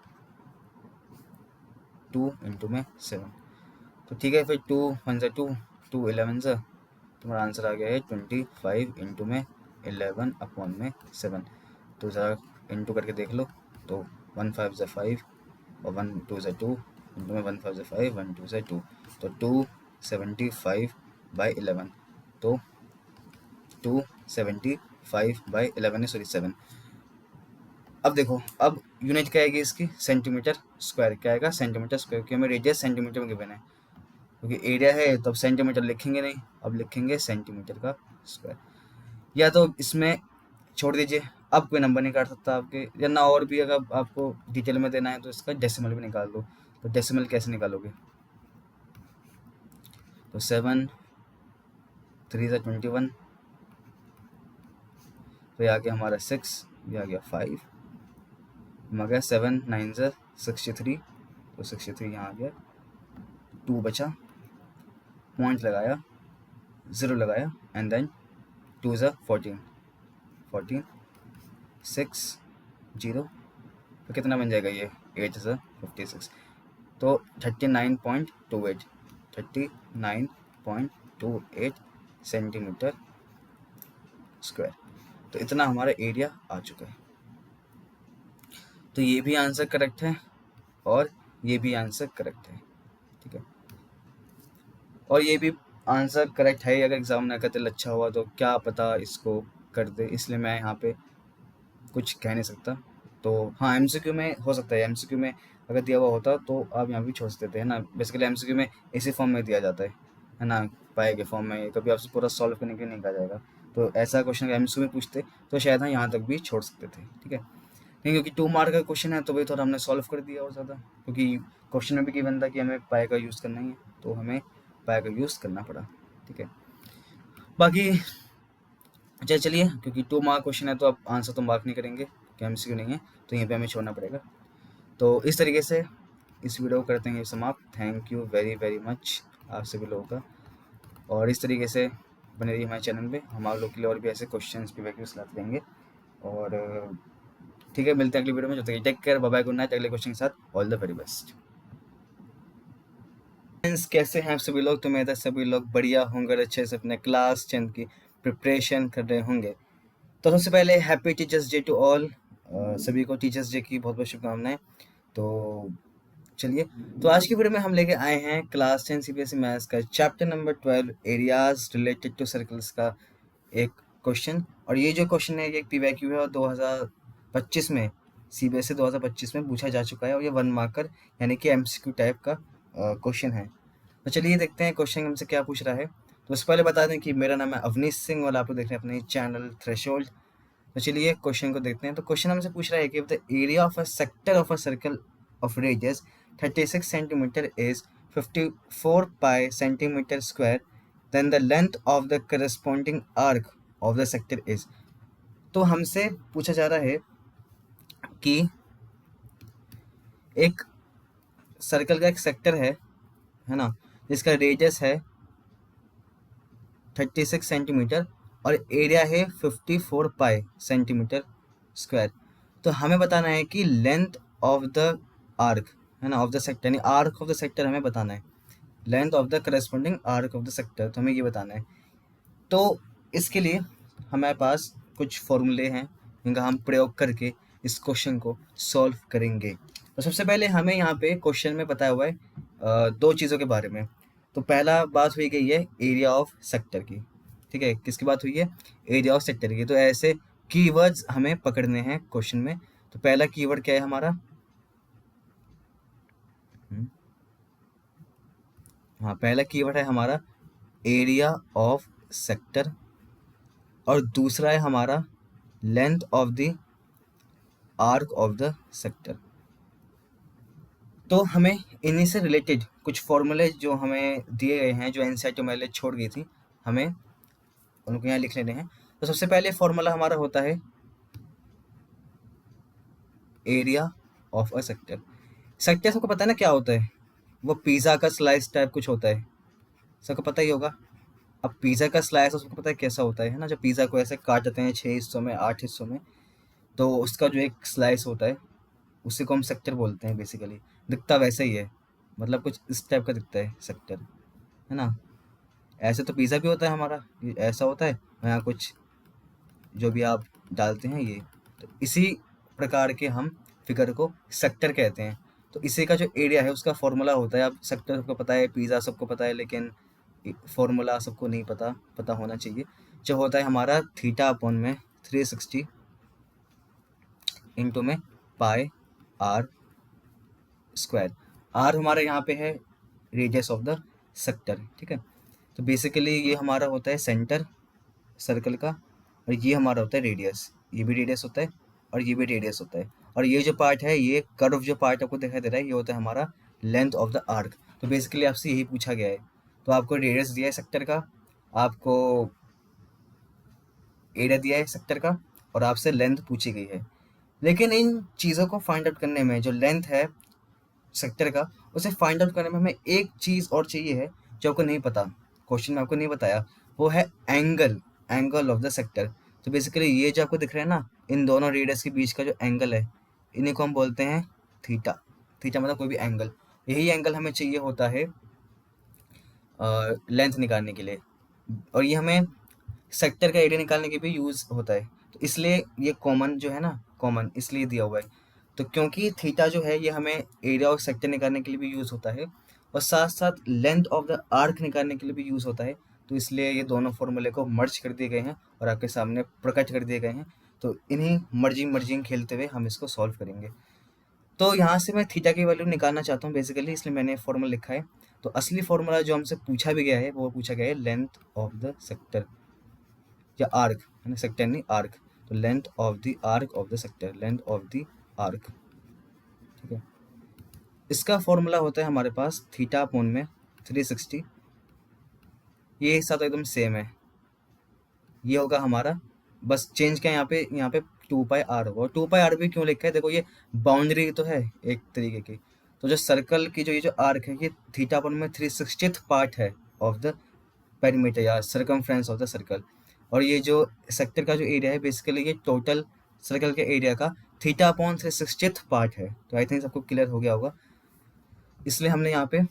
2 इंटू में 7। तो ठीक है, फिर 2 1 ज़ा 2, 2 11 ज़ा, तुम्हारा आंसर आ गया है 25 इंटू में 11 अपॉन में 7। तो ज़रा इंटू करके देख लो, तो 1 5 ज़ा 5 और 1 2 ज़ा 2 इंटू में 1 5 ज़ा 5, 1 2 ज़ा 2, तो 275/11। तो 275/11 है, सॉरी 7। अब देखो, अब यूनिट क्या आएगी इसकी, सेंटीमीटर स्क्वायर। क्या आएगा, सेंटीमीटर स्क्वायर, क्योंकि हमें रेडियस सेंटीमीटर में गिवन है, क्योंकि एरिया है तो अब सेंटीमीटर लिखेंगे नहीं, अब लिखेंगे सेंटीमीटर का स्क्वायर। या तो इसमें छोड़ दीजिए, अब कोई नंबर नहीं काट सकता आपके, या ना और भी अगर आपको डिटेल में देना है तो इसका डेसिमल भी निकाल दो। तो डेसिमल कैसे निकालोगे, तो 7 3 × 21, तो ये आ गया हमारा 6, ये आ गया 5, आ गया 7 9 × 63, तो 63 यहाँ आ गया, 2 बचा, पॉइंट लगाया, 0 लगाया, एंड देन 2 × 14 14, 6 0, तो कितना बन जाएगा ये, 8 × 56, तो 39.28 39.28 सेंटीमीटर स्क्वायर। तो इतना हमारा एरिया आ चुका है। तो ये भी आंसर करेक्ट है और ये भी आंसर करेक्ट है, ठीक है। और ये भी आंसर करेक्ट है, अगर एग्जाम ना करते अच्छा हुआ तो क्या पता इसको कर दे, इसलिए मैं यहाँ पे कुछ कह नहीं सकता। तो हाँ, एमसीक्यू में हो सकता है, एमसीक्यू में अगर दिया हुआ होता तो आप यहाँ भी छोड़ सकते थे, है ना। बेसिकली एमसीक्यू में इसी फॉर्म में दिया जाता है ना, पाए के फॉर्म में, कभी आपसे पूरा सॉल्व करने के लिए नहीं कहा जाएगा। तो ऐसा क्वेश्चन अगर एमसीक्यू में पूछते तो शायद हम यहाँ तक भी छोड़ सकते थे, ठीक है। नहीं, क्योंकि 2 मार्क का क्वेश्चन है तो भाई थोड़ा हमने सॉल्व कर दिया और ज़्यादा, क्योंकि क्वेश्चन में भी गिवन था कि हमें पाए का यूज़ करना ही है, तो हमें पाए का यूज़ करना पड़ा, ठीक है। बाकी अच्छा चलिए, क्योंकि 2 मार्क क्वेश्चन है तो अब आंसर तो मार्क नहीं करेंगे, कि एमसीक्यू नहीं है, तो यहीं पे हमें छोड़ना पड़ेगा। तो इस तरीके से इस वीडियो को करते हैं समाप्त। Thank you very very much आप सभी लोगों का, और इस तरीके से बने रहिए हमारे चैनल पे, हम आप लोग के लिए और भी ऐसे क्वेश्चंस पे वीडियोस लाते रहेंगे। और ठीक है, मिलते हैं अगली वीडियो में, जब तक take care, bye bye, good night. अगले क्वेश्चन के साथ all the very best. Friends, कैसे हैं आप सभी लोग, तो मेरे सभी लोग बढ़िया होंगे, अच्छे से अपने क्लास 10 की प्रिपरेशन कर रहे होंगे। तो सबसे पहले happy teachers day to all, सभी को टीचर्स डे की बहुत बहुत शुभकामनाएं। तो चलिए, तो आज की वीडियो में हम लेके आए हैं क्लास 10 सीबीएसई मैथ्स का chapter number 12 areas related to circles का एक क्वेश्चन। और ये जो क्वेश्चन है ये एक पीवाईक्यू है, और 2025 में सीबीएसई 2025 में पूछा जा चुका है, और ये 1 मार्कर यानी कि एमसीक्यू टाइप का क्वेश्चन है। तो चलिए देखते हैं क्वेश्चन हमसे क्या पूछ रहा है। तो उससे पहले बता दें कि मेरा नाम है अवनीश सिंह और आप लोग देख रहे हैं अपने चैनल थ्रेशोल्ड। तो चलिए क्वेश्चन को देखते हैं। तो क्वेश्चन हमसे पूछ रहा है कि the area of a sector of a circle of radius 36 centimetre is 54 pi centimetre square, then the length of the corresponding arc of the sector is. तो हमसे पूछा जा रहा है कि एक सर्कल का एक सेक्टर है ना, जिसका रेडियस है 36 सेंटीमीटर और एरिया है 54 पाई सेंटीमीटर स्क्वायर। तो हमें बताना है कि लेंथ ऑफ द आर्क, है ना, ऑफ द सेक्टर, यानी आर्क ऑफ द सेक्टर हमें बताना है, length of the corresponding arc of the sector, तो हमें ये बताना है। तो इसके लिए हमारे पास कुछ फॉर्मूले हैं जिनका हम प्रयोग करके इस क्वेश्चन को सॉल्व करेंगे। तो सबसे पहले हमें यहाँ पे क्वेश्चन में पता हुआ है 2 चीज़ों के बारे में। तो पहला बात हुई गई है एरिया ऑफ सेक्टर की, ठीक है, किसकी बात हुई है, एरिया ऑफ सेक्टर की। तो ऐसे कीवर्ड्स हमें पकड़ने हैं क्वेश्चन में। तो पहला कीवर्ड क्या है हमारा, हाँ, पहला कीवर्ड है हमारा एरिया ऑफ सेक्टर, और दूसरा है हमारा length of the arc of the sector. तो हमें इन्हीं से रिलेटेड कुछ फॉर्मूले जो हमें दिए गए हैं, जो एनसीईआरटी मैंने छोड़ गई थी, हमें उनको यहाँ लिख लेने हैं। तो सबसे पहले फॉर्मूला हमारा होता है area of a sector. Sector सबको पता है ना क्या होता है, वो पिज़्ज़ा का स्लाइस टाइप कुछ होता है, सबको पता ही होगा। अब पिज़्ज़ा का स्लाइस सबको पता है कैसा होता है ना, जब पिज़्ज़ा को ऐसे काट देते हैं 6 हिस्सों में, 8 हिस्सों में, तो उसका जो एक स्लाइस होता है उसी को हम सेक्टर बोलते हैं। बेसिकली दिखता वैसा ही है, मतलब कुछ इस टाइप का दिखता है सेक्टर, है ना। ऐसे तो पिज़्ज़ा भी होता है हमारा, ये ऐसा होता है, यहाँ कुछ जो भी आप डालते हैं ये, तो इसी प्रकार के हम फिगर को सेक्टर कहते हैं। तो इसी का जो एरिया है उसका फॉर्मूला होता है, अब सेक्टर सबको पता है, पिज़्ज़ा सबको पता है, लेकिन फॉर्मूला सबको नहीं पता होना चाहिए। जो होता है हमारा थीटा अपॉन में 360 इंटू में पाई आर स्क्वायर। आर हमारा यहाँ पे है रेडियस ऑफ द सेक्टर, ठीक है। तो बेसिकली ये हमारा होता है सेंटर सर्कल का, और ये हमारा होता है रेडियस, ये भी रेडियस होता है और ये भी रेडियस होता है। और ये जो पार्ट है, ये कर्व जो पार्ट आपको दिखाई दे रहा है, ये होता है हमारा लेंथ ऑफ द आर्क। तो बेसिकली आपसे यही पूछा गया है। तो आपको रेडियस दिया है सेक्टर का, आपको एरिया दिया है सेक्टर का, और आपसे लेंथ पूछी गई है। लेकिन इन चीज़ों को फाइंड आउट करने में, जो लेंथ है सेक्टर का, उसे फाइंड आउट करने में हमें एक चीज़ और चाहिए है जो आपको नहीं पता, क्वेश्चन में आपको नहीं बताया, वो है एंगल ऑफ द सेक्टर। तो बेसिकली ये जो आपको दिख रहा है ना, इन दोनों रेडियस के बीच का जो एंगल है, इन्हीं को हम बोलते हैं थीटा। थीटा मतलब कोई भी एंगल। यही एंगल हमें चाहिए होता है लेंथ निकालने के लिए, और ये हमें सेक्टर का एरिया निकालने के भी यूज़ होता है। तो इसलिए ये कॉमन जो है ना, कॉमन इसलिए दिया हुआ है। तो क्योंकि थीटा जो है ये हमें एरिया ऑफ सेक्टर निकालने के लिए भी यूज़ होता है, और साथ साथ लेंथ ऑफ द आर्क निकालने के लिए भी यूज़ होता है। तो इसलिए ये दोनों फॉर्मूले को मर्ज कर दिए गए हैं और आपके सामने प्रकट कर दिए गए हैं। तो इन्हीं मर्जिंग खेलते हुए हम इसको सॉल्व करेंगे। तो यहाँ से मैं थीटा की वैल्यू निकालना चाहता हूँ बेसिकली, इसलिए मैंने फॉर्मूला लिखा है। तो असली फॉर्मूला जो हमसे पूछा भी गया है, वो पूछा गया है लेंथ ऑफ द सेक्टर या आर्क, है ना, सेक्टर नहीं आर्क। तो length of the arc of the sector, length of the arc, ठीक है। इसका फॉर्मूला होता है हमारे पास थीटा अपॉन में 360। ये हिस्सा तो एकदम सेम है, ये होगा हमारा, बस चेंज क्या है यहाँ पे 2 पाई आर होगा। और 2 पाई आर भी क्यों लिखा है, देखो ये बाउंड्री तो है एक तरीके की। तो जो सर्कल की जो ये जो आर्क है, ये थीटा अपॉन में 360th पार्ट है ऑफ द पेरीमीटर या सर्कमफ्रेंस ऑफ द सर्कल। और ये जो सेक्टर का जो एरिया है, बेसिकली ये टोटल सर्कल के एरिया का थीटा अपॉन 360th पार्ट है। तो आई थिंक सबको क्लियर हो गया होगा। इसलिए हमने यहाँ पे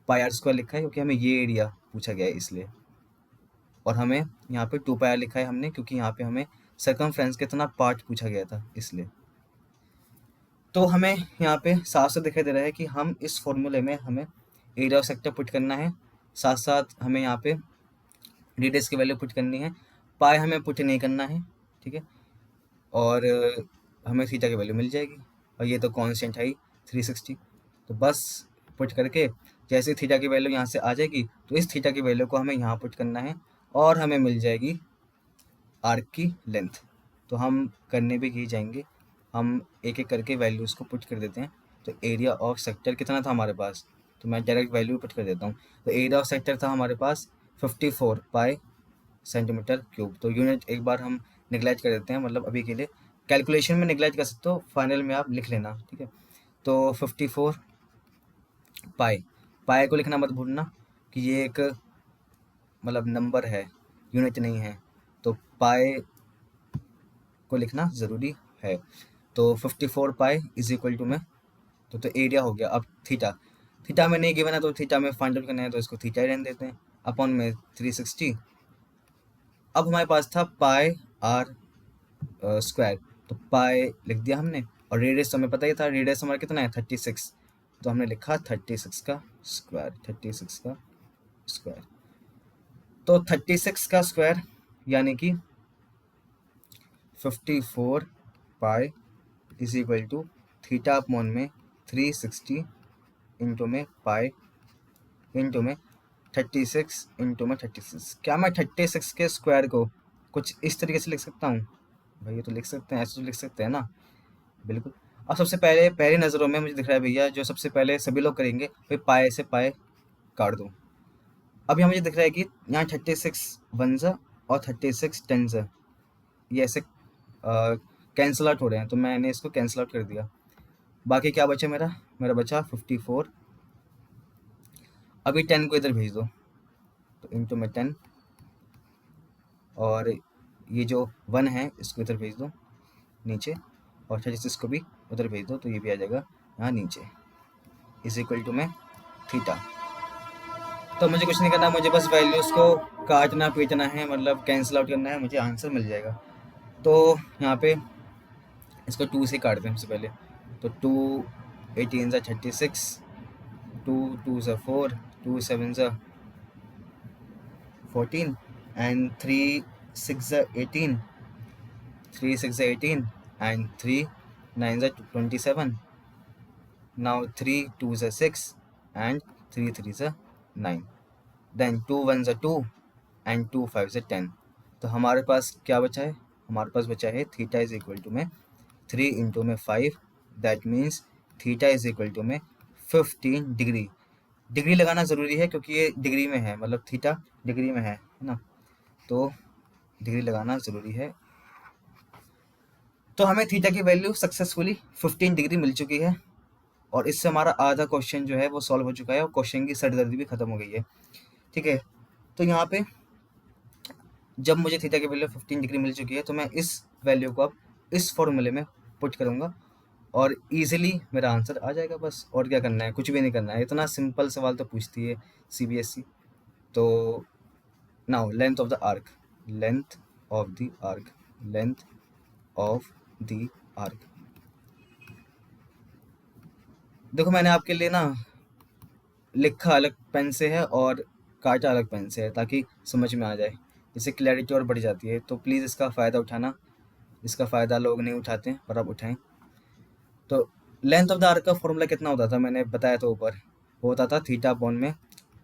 पाई आर स्क्वायर लिखा है, क्योंकि हमें ये एरिया पूछा गया है इसलिए। और हमें यहाँ पे 2 पाई आर लिखा है हमने, क्योंकि यहाँ पे हमें सर्कमफ्रेंस कितना पार्ट पूछा गया था इसलिए। तो हमें यहाँ पे साफ साफ दिखाई दे रहा है कि हम इस फॉर्मूले में हमें एरिया ऑफ सेक्टर पुट करना है, साथ साथ हमें यहाँ पे रेडियस की वैल्यू पुट करनी है, पाई हमें पुट नहीं करना है, ठीक है। और हमें थीटा की वैल्यू मिल जाएगी, और ये तो कांस्टेंट है ही 360। तो बस पुट करके जैसे थीटा की वैल्यू यहाँ से आ जाएगी, तो इस थीटा की वैल्यू को हमें यहाँ पुट करना है, और हमें मिल जाएगी आर्क की लेंथ। तो हम करने भी यही जाएंगे, हम एक एक करके वैल्यूज़ को पुट कर देते हैं। तो एरिया ऑफ सेक्टर कितना था हमारे पास, तो मैं डायरेक्ट वैल्यू पुट कर देता हूँ। तो एरिया ऑफ सेक्टर था हमारे पास 54 पाई सेंटीमीटर क्यूब। तो यूनिट एक बार हम निगलेक्ट कर देते हैं, मतलब अभी के लिए कैलकुलेशन में निगलेक्ट कर सकते हो, फाइनल में आप लिख लेना, ठीक है। तो 54 पाई को लिखना मत भूलना कि ये एक मतलब नंबर है, यूनिट नहीं है। तो पाई को लिखना ज़रूरी है। तो 54 पाई इज इक्वल टू में तो एरिया हो गया। अब थीटा में नहीं गिवन है, तो थीटा में फाइंड आउट करना है, तो इसको थीटा ही रहने देते हैं, अपॉन में 360। अब हमारे पास था पाई आर स्क्वायर, तो पाई लिख दिया हमने, और रेडियस हमें पता ही था, रेडियस हमारा कितना है 36। तो हमने लिखा 36 का स्क्वायर, 36 का स्क्वायर। तो 36 का स्क्वायर यानी कि 54 pi is equal to theta upon में 360 इंटू में पाई इंटू में 36 इंटू में 36। क्या मैं 36 के स्क्वायर को कुछ इस तरीके से लिख सकता हूँ? भाई ये तो लिख सकते हैं, ऐसे तो लिख सकते हैं ना, बिल्कुल। अब सबसे पहले पहली नज़रों में मुझे दिख रहा है भैया, जो सबसे पहले सभी लोग करेंगे भाई पाए से पाए काट दो। अब यहाँ मुझे दिख रहा है कि यहाँ 36 वंजा और 36 टेंजा, ये ऐसे कैंसिल आउट हो रहे हैं, तो मैंने इसको कैंसिल आउट कर दिया। बाकी क्या बचा मेरा बचा 54। अभी 10 को इधर भेज दो, तो इंटू में 10, और ये जो 1 है इसको इधर भेज दो नीचे, और 36 को भी उधर भेज दो, तो ये भी आ जाएगा यहाँ नीचे, इज इक्वल टू में थीटा। तो मुझे कुछ नहीं करना, मुझे बस वैल्यूज़ को काटना पीटना है, मतलब कैंसिल आउट करना है, मुझे आंसर मिल जाएगा। तो यहाँ पे इसको 2 से काटते हैं सबसे पहले। तो 2 18 ज़ा 36, 2 2 ज़ा 4, 2 7 ज़ा 14, and 3 6 are 18, 3 6 are 18, and 3 9 are 27. Now 3 2s are 6, and 3 3s are 9. Then 2 1s are 2, and 2 5s are 10. तो हमारे पास क्या बचा है? हमारे पास बचा है थीटा इज इक्वल टू में 3 इंटू में 5, that means theta is equal to में 15 डिग्री. डिग्री लगाना ज़रूरी है क्योंकि ये डिग्री में है, मतलब थीटा डिग्री में है ना, तो डिग्री लगाना ज़रूरी है. तो हमें थीटा की वैल्यू सक्सेसफुली 15 डिग्री मिल चुकी है, और इससे हमारा आधा क्वेश्चन जो है वो सॉल्व हो चुका है, और क्वेश्चन की सरदर्दी भी खत्म हो गई है. ठीक है, तो यहाँ पे जब मुझे थीटा की वैल्यू 15 डिग्री मिल चुकी है, तो मैं इस वैल्यू को अब इस फॉर्मूले में पुट करूँगा, और इजीली मेरा आंसर आ जाएगा. बस और क्या करना है, कुछ भी नहीं करना है. इतना सिंपल सवाल तो पूछती है CBSE. तो now length of the arc, length of the arc, length of the arc. देखो मैंने आपके लिए ना लिखा अलग पेन से है और काटा अलग पेन से है, ताकि समझ में आ जाए, इससे क्लैरिटी और बढ़ जाती है. तो प्लीज़ इसका फ़ायदा उठाना. इसका फ़ायदा लोग नहीं उठाते हैं, पर आप उठाएं. तो लेंथ ऑफ द आर्क का फॉर्मूला कितना होता था, मैंने बताया था ऊपर, वो होता था थीटा अपॉन में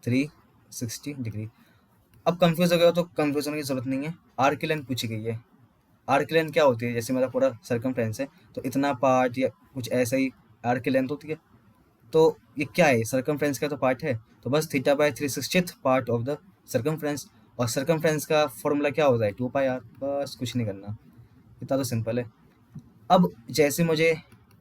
360 डिग्री. अब कंफ्यूज हो गया तो कंफ्यूज होने की ज़रूरत नहीं है. आर्क की लेंथ पूछी गई है. आर्क की लेंथ क्या होती है? जैसे मेरा पूरा सर्कमफ्रेंस है, तो इतना पार्ट या कुछ ऐसा ही आर्क की लेंथ होती है. तो ये क्या है? सर्कमफ्रेंस का तो पार्ट है, तो बस theta by 360th part of the circumference. और सर्कमफ्रेंस का फॉर्मूला क्या होता है? 2πr. बस कुछ नहीं करना, इतना तो सिंपल है. अब जैसे मुझे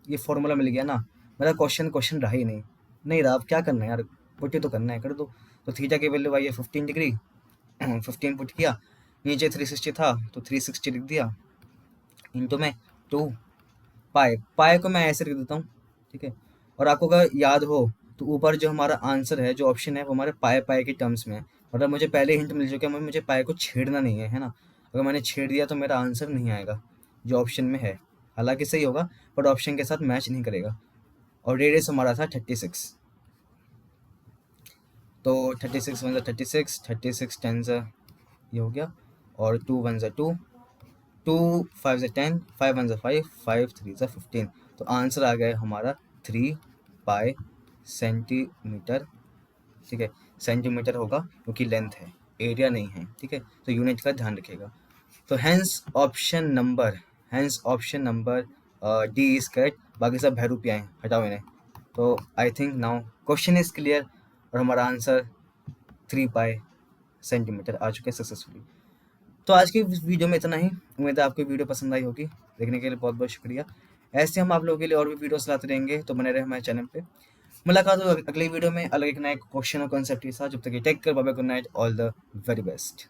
ये फॉर्मूला मिल गया ना, मेरा क्वेश्चन रहा ही नहीं रहा. अब क्या करना है यार, पुट ही तो करना है, कर दो. तो थीटा की वैल्यू आई है 15 डिग्री. 15 पुट किया, नीचे 360 था तो 360 लिख दिया, इंटू में 2 पाए. पाए को मैं ऐसे लिख देता हूँ, ठीक है. और आपको अगर याद हो तो ऊपर जो हमारा आंसर है, जो ऑप्शन है, वो हमारे पाए पाए के टर्म्स में है. मतलब मुझे पहले हिंट मिल चुका है, मुझे पाए को छेड़ना नहीं है, है ना. अगर मैंने छेड़ दिया तो मेरा आंसर नहीं आएगा जो ऑप्शन में है. हालांकि सही होगा, बट ऑप्शन के साथ मैच नहीं करेगा. और रेडियस हमारा था 36. तो 36 वन 36, 36 10 ये हो गया, और 2 1 2, 2 5 10, 5 1 5, 5 3 15. तो आंसर आ गया हमारा 3 पाई सेंटीमीटर. ठीक है, सेंटीमीटर होगा क्योंकि लेंथ है, एरिया नहीं है. ठीक है, तो यूनिट का ध्यान रखिएगा. तो hence option number D is correct. बाकी सब बहरूपियाँ हैं, हटाओ इन्हें. तो I think now question is clear, और हमारा आंसर 3 पाई सेंटीमीटर आ चुके हैं सक्सेसफुली. तो आज की वीडियो में इतना ही. उम्मीद है आपको वीडियो पसंद आई होगी. देखने के लिए बहुत बहुत शुक्रिया. ऐसे हम आप लोगों के लिए और भी वीडियोस लाते रहेंगे, तो बने रहे हमारे चैनल पे. मुलाकात हो अगली वीडियो में अलग एक नए क्वेश्चन और कॉन्सेप्ट के साथ. जब तक take care, bye bye, good night, all the very best.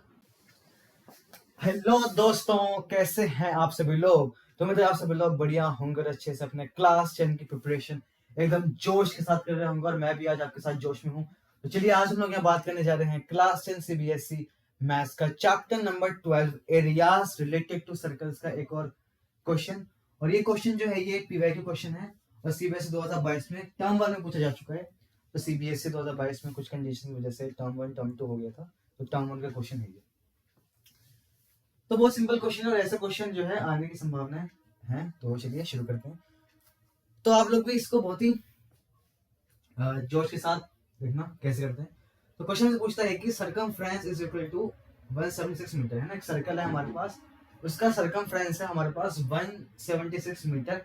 Hello दोस्तों, कैसे हैं आप सभी लोग? तो मैं आप सभी लोग बढ़िया होंगे, अच्छे से अपने क्लास 10 की प्रिपरेशन एकदम जोश के साथ कर रहे होंगे, और मैं भी आज आपके साथ जोश में हूँ. तो चलिए आज हम लोग यहाँ बात करने जा रहे हैं क्लास 10 CBSE मैथ्स का chapter number 12 areas related to circles का एक और क्वेश्चन. और ये क्वेश्चन जो है ये PYQ क्वेश्चन है, और CBSE 2022 में टर्म 1 में पूछा जा चुका है. तो CBSE 2022 में कुछ कंडीशन की वजह से टर्म 1 टर्म 2 हो गया था, तो टर्म 1 का क्वेश्चन है ये. तो बहुत सिंपल क्वेश्चन है, और ऐसा क्वेश्चन जो है आने की संभावना है. तो चलिए शुरू करते हैं. तो आप लोग भी इसको बहुत ही जोश के साथ देखना कैसे करते हैं. तो क्वेश्चन से पूछता है कि circumference is equal to 176 metre, है ना. एक सर्कल है हमारे पास, उसका सर्कमफ्रेंस है हमारे पास 176 metre.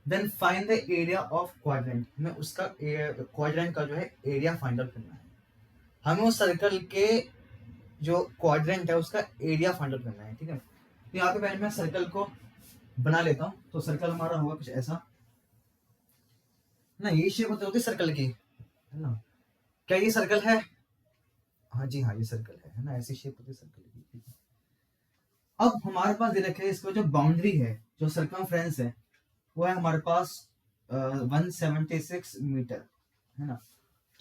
Then find the area of quadrant. हमें उसका क्वाड्रेंट का जो है एरिया फाइंड आउट करना है. हमें उस सर्कल के जो क्वाड्रेंट है उसका एरिया फाइंड आउट करना है. ठीक है, तो यहाँ पे पहले मैं सर्कल को बना लेता हूँ. तो सर्कल हमारा होगा कुछ ऐसा ना. ये शेप होती है सर्कल की, है ना. क्या ये सर्कल है? हाँ जी हाँ, ये सर्कल है ना. ऐसी शेप होती है सर्कल की. अब हमारे पास दे रखे इसको जो बाउंड्री है, जो सर्कमफ्रेंस है, वो है हमारे पास 176 मीटर, है ना.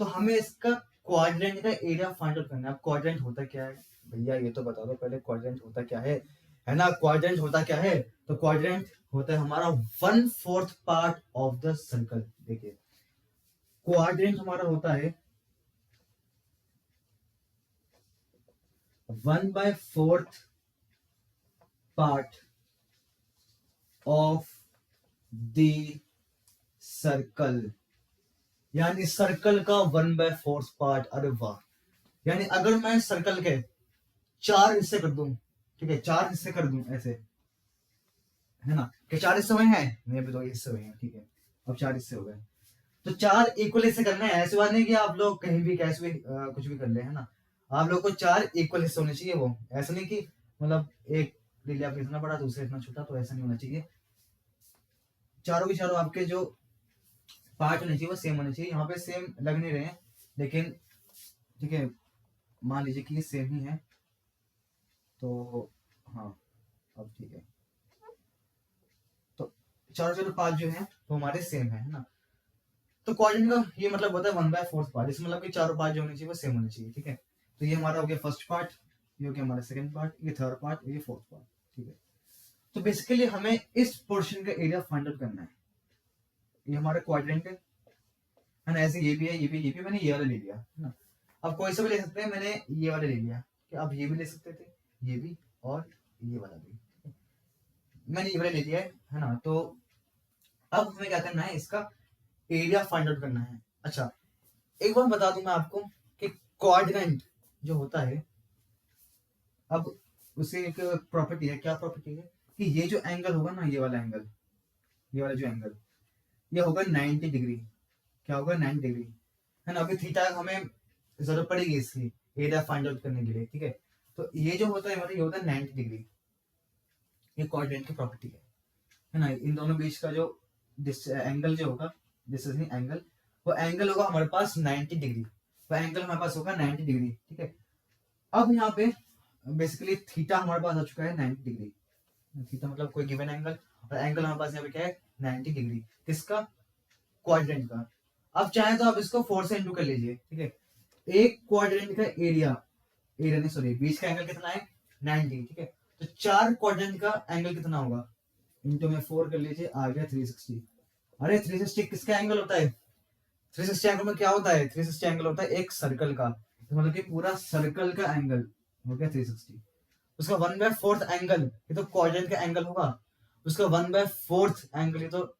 तो हमें इसका क्वाड्रेंट का एरिया फाइंड आउट करना है. अब क्वाड्रेंट होता क्या है भैया, ये तो बता दो पहले. क्वाड्रेंट होता क्या है ना. क्वाड्रेंट होता क्या है? तो क्वाड्रेंट होता है हमारा 1/4 पार्ट ऑफ द सर्कल. देखिए क्वाड्रेंट हमारा होता है 1/4 पार्ट ऑफ द सर्कल, यानी सर्कल का 1/4 पार्ट। अरे वाह, यानी अगर मैं सर्कल के 4 हिस्से कर दूं, ठीक है, 4 हिस्से कर दूं ऐसे, है ना, कि 4 हिस्से हुए हैं, मेरे भी 2 हिस्से हुए हैं, ठीक है, अब 4 हिस्से हो गए, तो 4 इक्वल हिस्से करने हैं। ऐसी बात नहीं कि आप लोग कहीं भी कैसे भी कुछ भी कर ले, है ना, आप लोग को 4 इक्वल हिस्से होने चाहिए। वो ऐसा नहीं कि मतलब एक ले लिया आपने इतना बड़ा, दूसरा इतना छोटा, तो ऐसा नहीं होना चाहिए। चारों के चारों आपके जो पार्ट होने चाहिए वो सेम होने चाहिए। यहाँ पे सेम लग नहीं रहे हैं, लेकिन ठीक है, मान लीजिए कि ये सेम ही है, तो हाँ, अब ठीक है, तो चारों चारों पार्ट जो है वो हमारे सेम है ना। तो क्वाड्रेंट का ये मतलब होता है 1/4 पार्ट, इसमें मतलब कि चारों पार्ट जो होने चाहिए वो सेम होने चाहिए, ठीक है। तो ये हमारा हो गया फर्स्ट पार्ट, ये हो गया हमारा सेकंड पार्ट, ये थर्ड पार्ट, ये फोर्थ पार्ट, ठीक है। तो बेसिकली हमें इस पोर्शन का एरिया फाइंड आउट करना है। ये हमारा क्वाड्रेंट है ना, ऐसे ये भी है, ये भी, ये भी, मैंने ये वाला ले लिया, है ना। अब कोई सा भी ले सकते हैं, मैंने ये वाला ले लिया, कि आप ये भी ले सकते थे, ये भी, और ये वाला भी, ठीक है? मैंने ये वाला ले लिया है ना। तो अब हमें क्या करना है, इसका एरिया फाइंड आउट करना है। अच्छा, एक बार बता दूं मैं आपको कि क्वाड्रेंट जो होता है, अब उसे एक प्रॉपर्टी है, क्या प्रॉपर्टी है, कि ये जो एंगल होगा ना, ये वाला एंगल, ये वाला जो एंगल, ये होगा 90 डिग्री। क्या होगा, 90 डिग्री, है ना। अभी थीटा हमें जरूरत पड़ेगी इसकी एरिया फाइंड आउट करने के लिए, ठीक है। तो ये जो होता है हमारा, ये होता है 90 डिग्री, ये क्वाड्रेंट की प्रॉपर्टी है ना। इन दोनों बीच का जो एंगल जो होगा, दिस इज एंगल, वो एंगल होगा हमारे पास 90 डिग्री, वो एंगल हमारे पास होगा 90 डिग्री, ठीक है। अब यहाँ पे बेसिकली थीटा हमारे पास आ चुका है 90 डिग्री, थीटा मतलब कोई गिवन एंगल, और एंगल हमारे पास यहाँ पे क्या है, 90 डिग्री, किसका, क्वाड्रेंट का। अब चाहे तो आप इसको 4 से इंटू कर लीजिए, ठीक है। एक क्वाड्रेंट का एरिया, एरिया नहीं सॉरी, बीच का एंगल कितना है, 90, ठीक है। तो 4 क्वाड्रेंट का एंगल कितना होगा, इंटू में 4 कर लीजिए, आ गया 360। अरे 360 किसका एंगल होता है, 360 एंगल में क्या होता है, 360 एंगल होता है एक सर्कल का, तो मतलब कि पूरा सर्कल का एंगल हो गया 360। उसका 1/4 एंगल, ये तो क्वाड्रेंट का एंगल होगा, उसका 1/4 एंगल, ये तो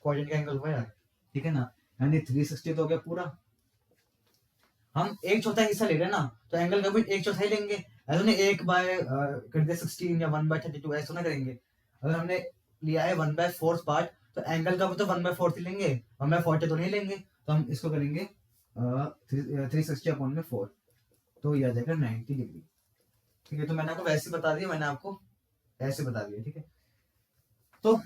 क्वाड्रेंट का एंगल हुआ यार, ठीक है ना। यानी 360 तो हो गया पूरा। हम एक चौथाई हिस्सा ले रहे हैं ना, तो एंगल का भी एक चौथाई लेंगे, ऐसा नहीं 1/16 या 1/32 ऐसा ना करेंगे। अगर हमने लिया है 1/4 पार्ट, तो एंगल का भी तो 1/4 ही लेंगे, 1/40 तो नहीं लेंगे। तो हम इसको करेंगे 360/4, तो ये आ जाएगा 90 डिग्री, ठीक है। तो मैंने आपको वैसे बता दिया, मैंने आपको ऐसे बता दिया, ठीक है। तो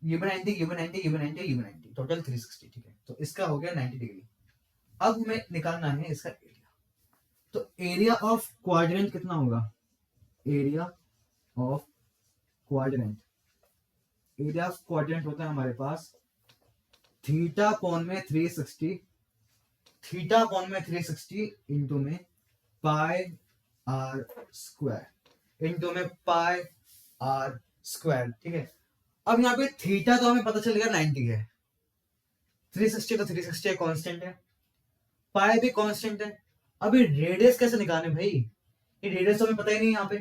ये भी 90, ये भी 90, ये भी 90, ये भी 90, टोटल 360, ठीक है। तो इसका हो गया 90 डिग्री। अब हमें निकालना है इसका एरिया। तो एरिया ऑफ क्वाड्रेंट कितना होगा, area of quadrant, area of quadrant होता है हमारे पास थीटा अपॉन में 360, थीटा अपॉन में 360 इंटू में पाई आर स्क्वायर, इंटू में पाई आर स्क्वायर, ठीक है। अब यहाँ पे थीटा तो हमें पता चल गया 90 है, 360 तो 360 कांस्टेंट है, पाई भी कांस्टेंट है। अभी रेडियस कैसे निकालें भाई, ये रेडियस तो हमें पता ही नहीं यहाँ पे,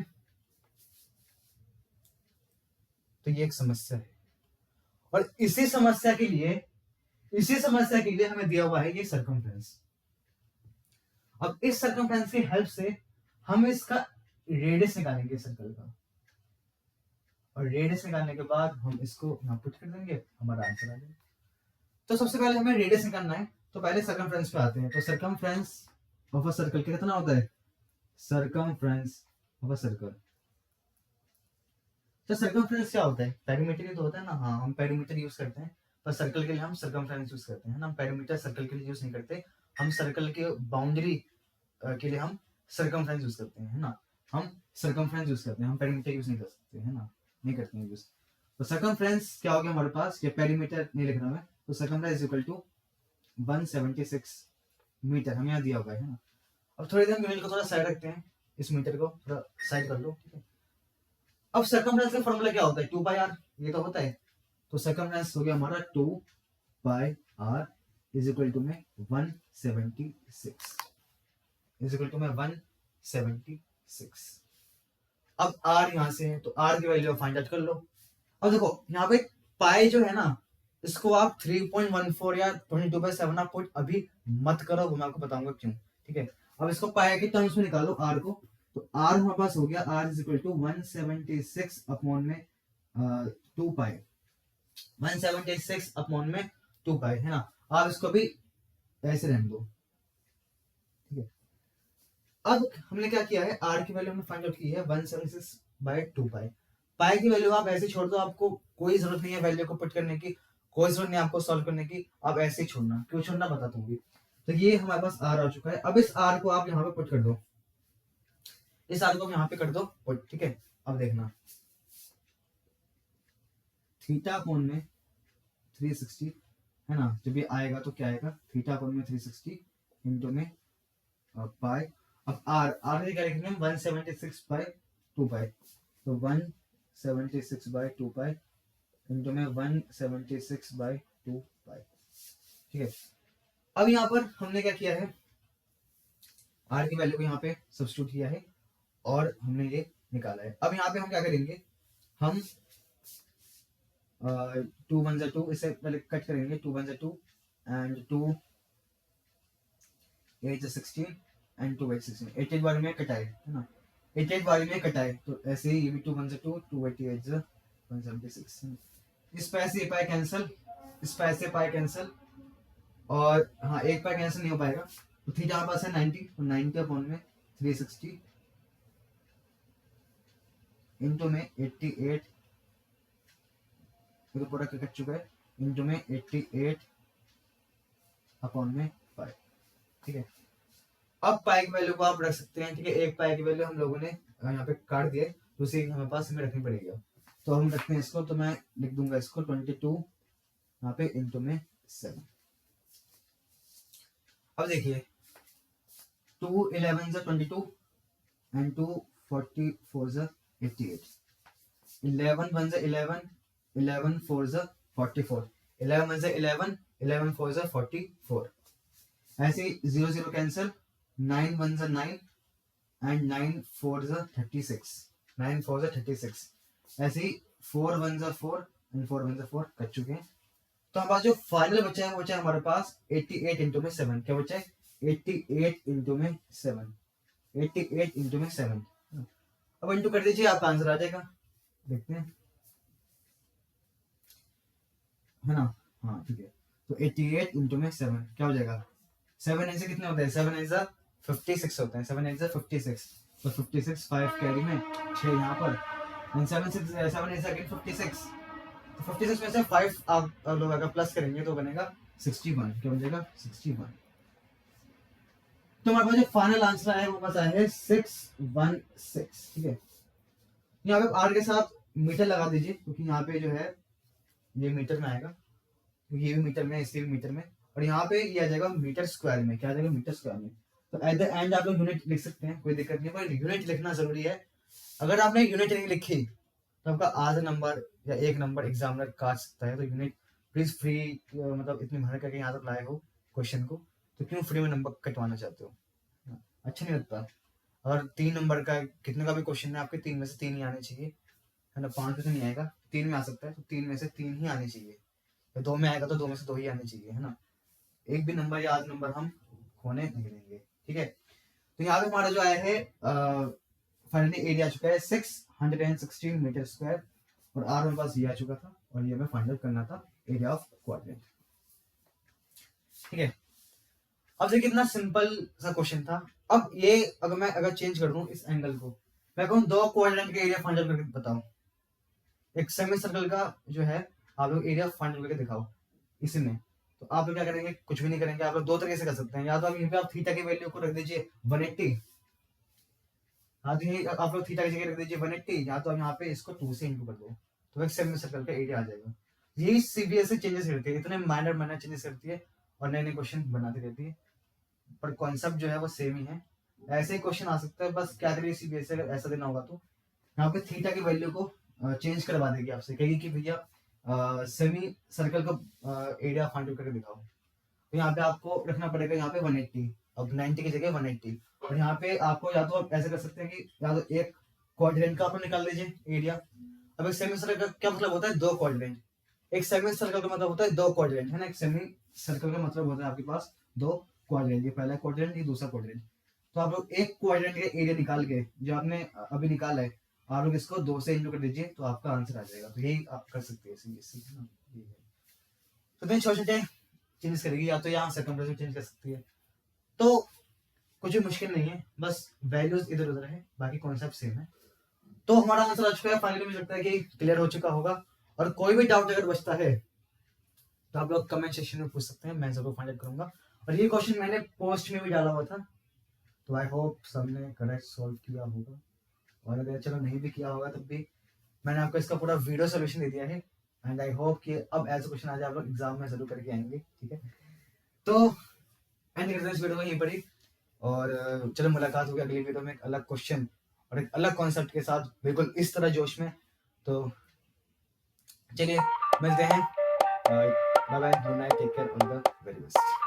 तो ये एक समस्या है। और इसी समस्या के लिए हमें दिया हुआ है ये सर्कमफ्रेंस। अब इस सर्कमफ्रेंस की हेल्प से हम इसका रेडियस निकालेंगे सर्कल का, और रेडियस निकालने के बाद हम इसको यहाँ पुट कर देंगे, हमारा आंसर आ जाएगा। तो सबसे पहले हमें रेडियस निकालना है, तो पहले सर्कमफ्रेंस पे आते हैं। तो सर्कमफ्रेंस ऑफ अ सर्कल कितना होता है, सर्कमफ्रेंस ऑफ अ सर्कल, तो सर्कमफ्रेंस क्या होता है, पेरीमीटर ही तो होता है ना। हाँ, हम पेरीमीटर यूज करते हैं, पर सर्कल के लिए हम सर्कमफ्रेंस यूज करते हैं ना। हम पेरीमीटर सर्कल के लिए यूज नहीं करते, हम सर्कल के बाउंड्री के लिए हम सर्कमफ्रेंस यूज करते हैं, है ना। हम सर्कमफ्रेंस यूज करते हैं, हम पेरीमीटर यूज नहीं कर सकते, है ना, नहीं करते हैं यूज। तो सर्कमफ्रेंस क्या हो गया हमारे पास, ये पेरीमीटर नहीं लिख रहा मैं, तो circumference is equal to 176 metre, हमें यहाँ दिया हुआ है ना। अब थोड़ी देर यूनिट को थोड़ा साइड रखते हैं, इस मीटर को थोड़ा साइड कर लो, ठीक है। अब सर्कमफ्रेंस का फॉर्मूला क्या होता है, 2πr, ये तो होता है। तो सर्कमफ्रेंस हो गया हमारा 2πr इज इक्वल टू में 176, इज इक्वल टू में 176, अब आर यहाँ से है तो आर की वैल्यू फाइंड आउट कर लो। अब देखो यहाँ पे पाई जो है ना, इसको आप 3.14 या 22/7 आप पुट अभी मत करो, मैं आपको बताऊंगा क्यों। ठीक है, अब इसको पाई के टर्म्स में निकालो आर को, तो आर हमारे पास हो गया R is equal to 176 upon में 2 पाई, 176 अपॉन में 2 पाई है ना। आप इसको भी ऐसे रहने दो। ठीक है, अब हमने क्या किया है, आर की वैल्यू हमने फाइंड आउट की है 176/2 पाई। पाई की वैल्यू आप ऐसे छोड़ दो, आपको कोई जरूरत नहीं है वैल्यू को पुट करने की, कोई जरूरत नहीं आपको सॉल्व करने की, आप ऐसे ही छोड़ना। क्यों छोड़ना बताता हूँ। तो ये हमारे पास आर आ चुका है। अब इस आर को आप यहाँ पे पुट कर दो, इस आर को यहाँ पे कर दो पुट। ठीक है, अब देखना थीटा कोण में 360 है ना, जब ये आएगा तो क्या आएगा, थीटा कोण में 360 इंटू में पाई। अब आर आर क्या लिखेंगे हम, 176/2 पाई, तो 176/2 पाई इंटू में 176/2 पाई। ठीक है, अब यहाँ पर हमने क्या किया है, आर की वैल्यू को यहाँ पे सब्स्टिट्यूट किया है और हमने ये निकाला है। अब यहाँ पे हम क्या करेंगे, हम 2 1 2, इसे पहले कट करेंगे, 2 1 2 एंड 2 8 16 एंड 2 8 16, 8 बार में कटाए है ना, 8 बार में कटाए, तो ऐसे ही ये भी 2 1 2, 2 8 176, इस पैसे ये पाई कैंसिल, इस पैसे पाई कैंसिल, और हाँ एक पाई कैंसिल नहीं हो पाएगा, तो थीटा हमारे पास है 90, तो 90 अपॉन में 360 इंटू में 88, तो पूरा कट चुका है, इंटू में 88 अपॉन में 5। ठीक है, अब पाई की वैल्यू को आप रख सकते हैं। ठीक है, एक पाई की वैल्यू हम लोगों ने यहाँ पे काट दिए, तो उसे हमारे पास हमें रखनी पड़ेगी। तो हम रखते हैं इसको, तो मैं लिख दूंगा इसको 22 यहाँ पे इंटू में 7। अब देखिए 2 11 22 एंड 2 44 88, 11 1 11, 11 4 44, 11 1 11, 11 4 44, ऐसे 0 0 कैंसिल, 9 1 9 एंड 9 4 36, 9 4 36, ऐसे ही 4 1 4 एंड 4 1 4 कट चुके हैं। तो हमारे पास जो फाइनल बचा है वो बचा है हमारे पास 88 इंटू में 7। क्या बचा है, 88 इंटू में 7, 88 इंटू में 7। अब इंटू कर दीजिए, आपका आंसर आ जाएगा, देखते हैं है ना। हाँ ठीक है, तो 88 इंटू में 7 क्या हो जाएगा, 7 ऐसे कितने होते हैं, 7 ऐसा 56 होते हैं, 7 ऐसा 56, तो 56 5 कैरी में 6 यहाँ पर, एंड 7 ऐसा अगेन 56, तो 56 में से 5 आप लोग अगर प्लस करेंगे तो बनेगा 61। क्या बनेगा 61। तो हमारे पास जो फाइनल आंसर आया है वो बस आया है 616। ठीक है, यहाँ पे आर के साथ मीटर लगा दीजिए, क्योंकि यहाँ पे जो है ये मीटर में आएगा, क्योंकि ये भी मीटर में, इसके भी मीटर में, और यहाँ पे ये आ जाएगा मीटर स्क्वायर में। क्या आ जाएगा, मीटर स्क्वायर में। तो एट द एंड आप लोग यूनिट लिख सकते हैं, कोई दिक्कत नहीं, पर यूनिट लिखना जरूरी है। अगर आपने यूनिट नहीं लिखी तो आपका आधा नंबर या एक नंबर एग्जामिनर काट सकता है। तो यूनिट प्लीज फ्री, मतलब इतनी मेहनत करके यहाँ तक लाए हो क्वेश्चन को, तो क्यों फ्री में नंबर कटवाना चाहते हो, अच्छा नहीं लगता। अगर 3 नंबर का कितने का भी क्वेश्चन है, आपके 3 में से 3 ही आने चाहिए, है ना। 5 में से नहीं आएगा, 3 में आ सकता है, तो 3 में से 3 ही आने चाहिए, या 2 में आएगा तो 2 में से 2 ही आने चाहिए, है ना। एक भी नंबर या आध नंबर हम खोने नहीं देंगे। ठीक है, तो यहाँ पे हमारा जो आया है फाइनली एरिया आ चुका है 616 मीटर स्क्वायर, और आर मेरे पास ये आ चुका था, और ये हमें फाइंड आउट करना था एरिया ऑफ क्वाड्रेंट। ठीक है, अब देखिए कितना सिंपल सा क्वेश्चन था। अब ये अगर चेंज कर दूं इस एंगल को, मैं कहूँ 2 क्वाड्रेंट के एरिया फाइंड आउट करके बताओ। एक सेमी सर्कल का जो है आप लोग एरिया फाइंड करके दिखाओ इसी में। तो आप लोग क्या करेंगे, कुछ भी नहीं करेंगे, आप लोग 2 तरीके से कर सकते हैं। या तो आप यहीं पे आप थीटा की वैल्यू को रख दीजिए 180, हाँ तो ये आप लोग थीटा की जगह रख दीजिए 180, या तो आप यहाँ पे इसको 2 से इंटू कर दो, तो एक सेमी सर्कल का एरिया आ जाएगा। यही सीबीएसई चेंजेस करती है, इतने माइनर माइनर चेंजेस करती है और नए नए क्वेश्चन बनाती रहती है, पर कॉन्सेप्ट जो है वो सेम ही है। ऐसे ही क्वेश्चन आ सकता है, बस क्या करिए सीबीएसई अगर ऐसा देना होगा तो यहाँ पे थीटा की वैल्यू को चेंज करवा देगी आपसे, कहेगी कि भैया सेमी सर्कल का एरिया फाइंड आउट करके दिखाओ। तो यहाँ पे आपको रखना पड़ेगा यहाँ पे 180, अब 90 की जगह 180, और यहाँ पे आपको या तो आप ऐसे कर सकते हैं कि या तो एक क्वाड्रेंट का आप लोग निकाल लीजिए एरिया। अब एक सेमी सर्कल का क्या मतलब होता है, 2 क्वाड्रेंट। एक सेमी सर्कल का मतलब होता है 2 क्वाड्रेंट, है ना। एक सेमी सर्कल का मतलब होता है आपके पास 2 क्वाड्रेंट, ये पहला क्वाड्रेंट, ये दूसरा क्वाड्रेंट। तो आप लोग एक क्वाड्रेंट का एरिया निकाल के जो आपने अभी निकाला है, आप लोग इसको 2 से इंटू कर दीजिए तो आपका आंसर आ जाएगा। तो यही आप कर सकते हैं इसी है ना, ये है। तो then छोटे छोटे चेंज करेगी, या तो यहाँ सर्कमफ्रेंस चेंज कर सकती है, तो कुछ भी मुश्किल नहीं है, बस वैल्यूज इधर उधर है, बाकी कॉन्सेप्ट सेम है। तो हमारा आंसर आ चुका है फाइनली, मुझे लगता है कि क्लियर हो चुका होगा। और कोई भी डाउट अगर बचता है तो आप लोग कमेंट सेक्शन में पूछ सकते हैं, मैं जरूर फाइंड आउट करूंगा। और ये क्वेश्चन मैंने पोस्ट में भी डाला हुआ था, तो आई होप सबने करेक्ट सॉल्व किया होगा। और अगर चलो नहीं भी किया होगा तब भी मैंने आपको इसका पूरा वीडियो सोल्यूशन दे दिया है। एंड आई होप कि अब ऐसा क्वेश्चन आ जाए आप लोग एग्जाम में जरूर करके आएंगे, ठीक है। तो एंड करते हैं इस वीडियो को यहीं पर ही, और चलो मुलाकात होगी अगली वीडियो में एक अलग क्वेश्चन और एक अलग कॉन्सेप्ट के साथ, बिल्कुल इस तरह जोश में। तो चलिए मिलते हैं, bye bye, good night, take care, all the very best.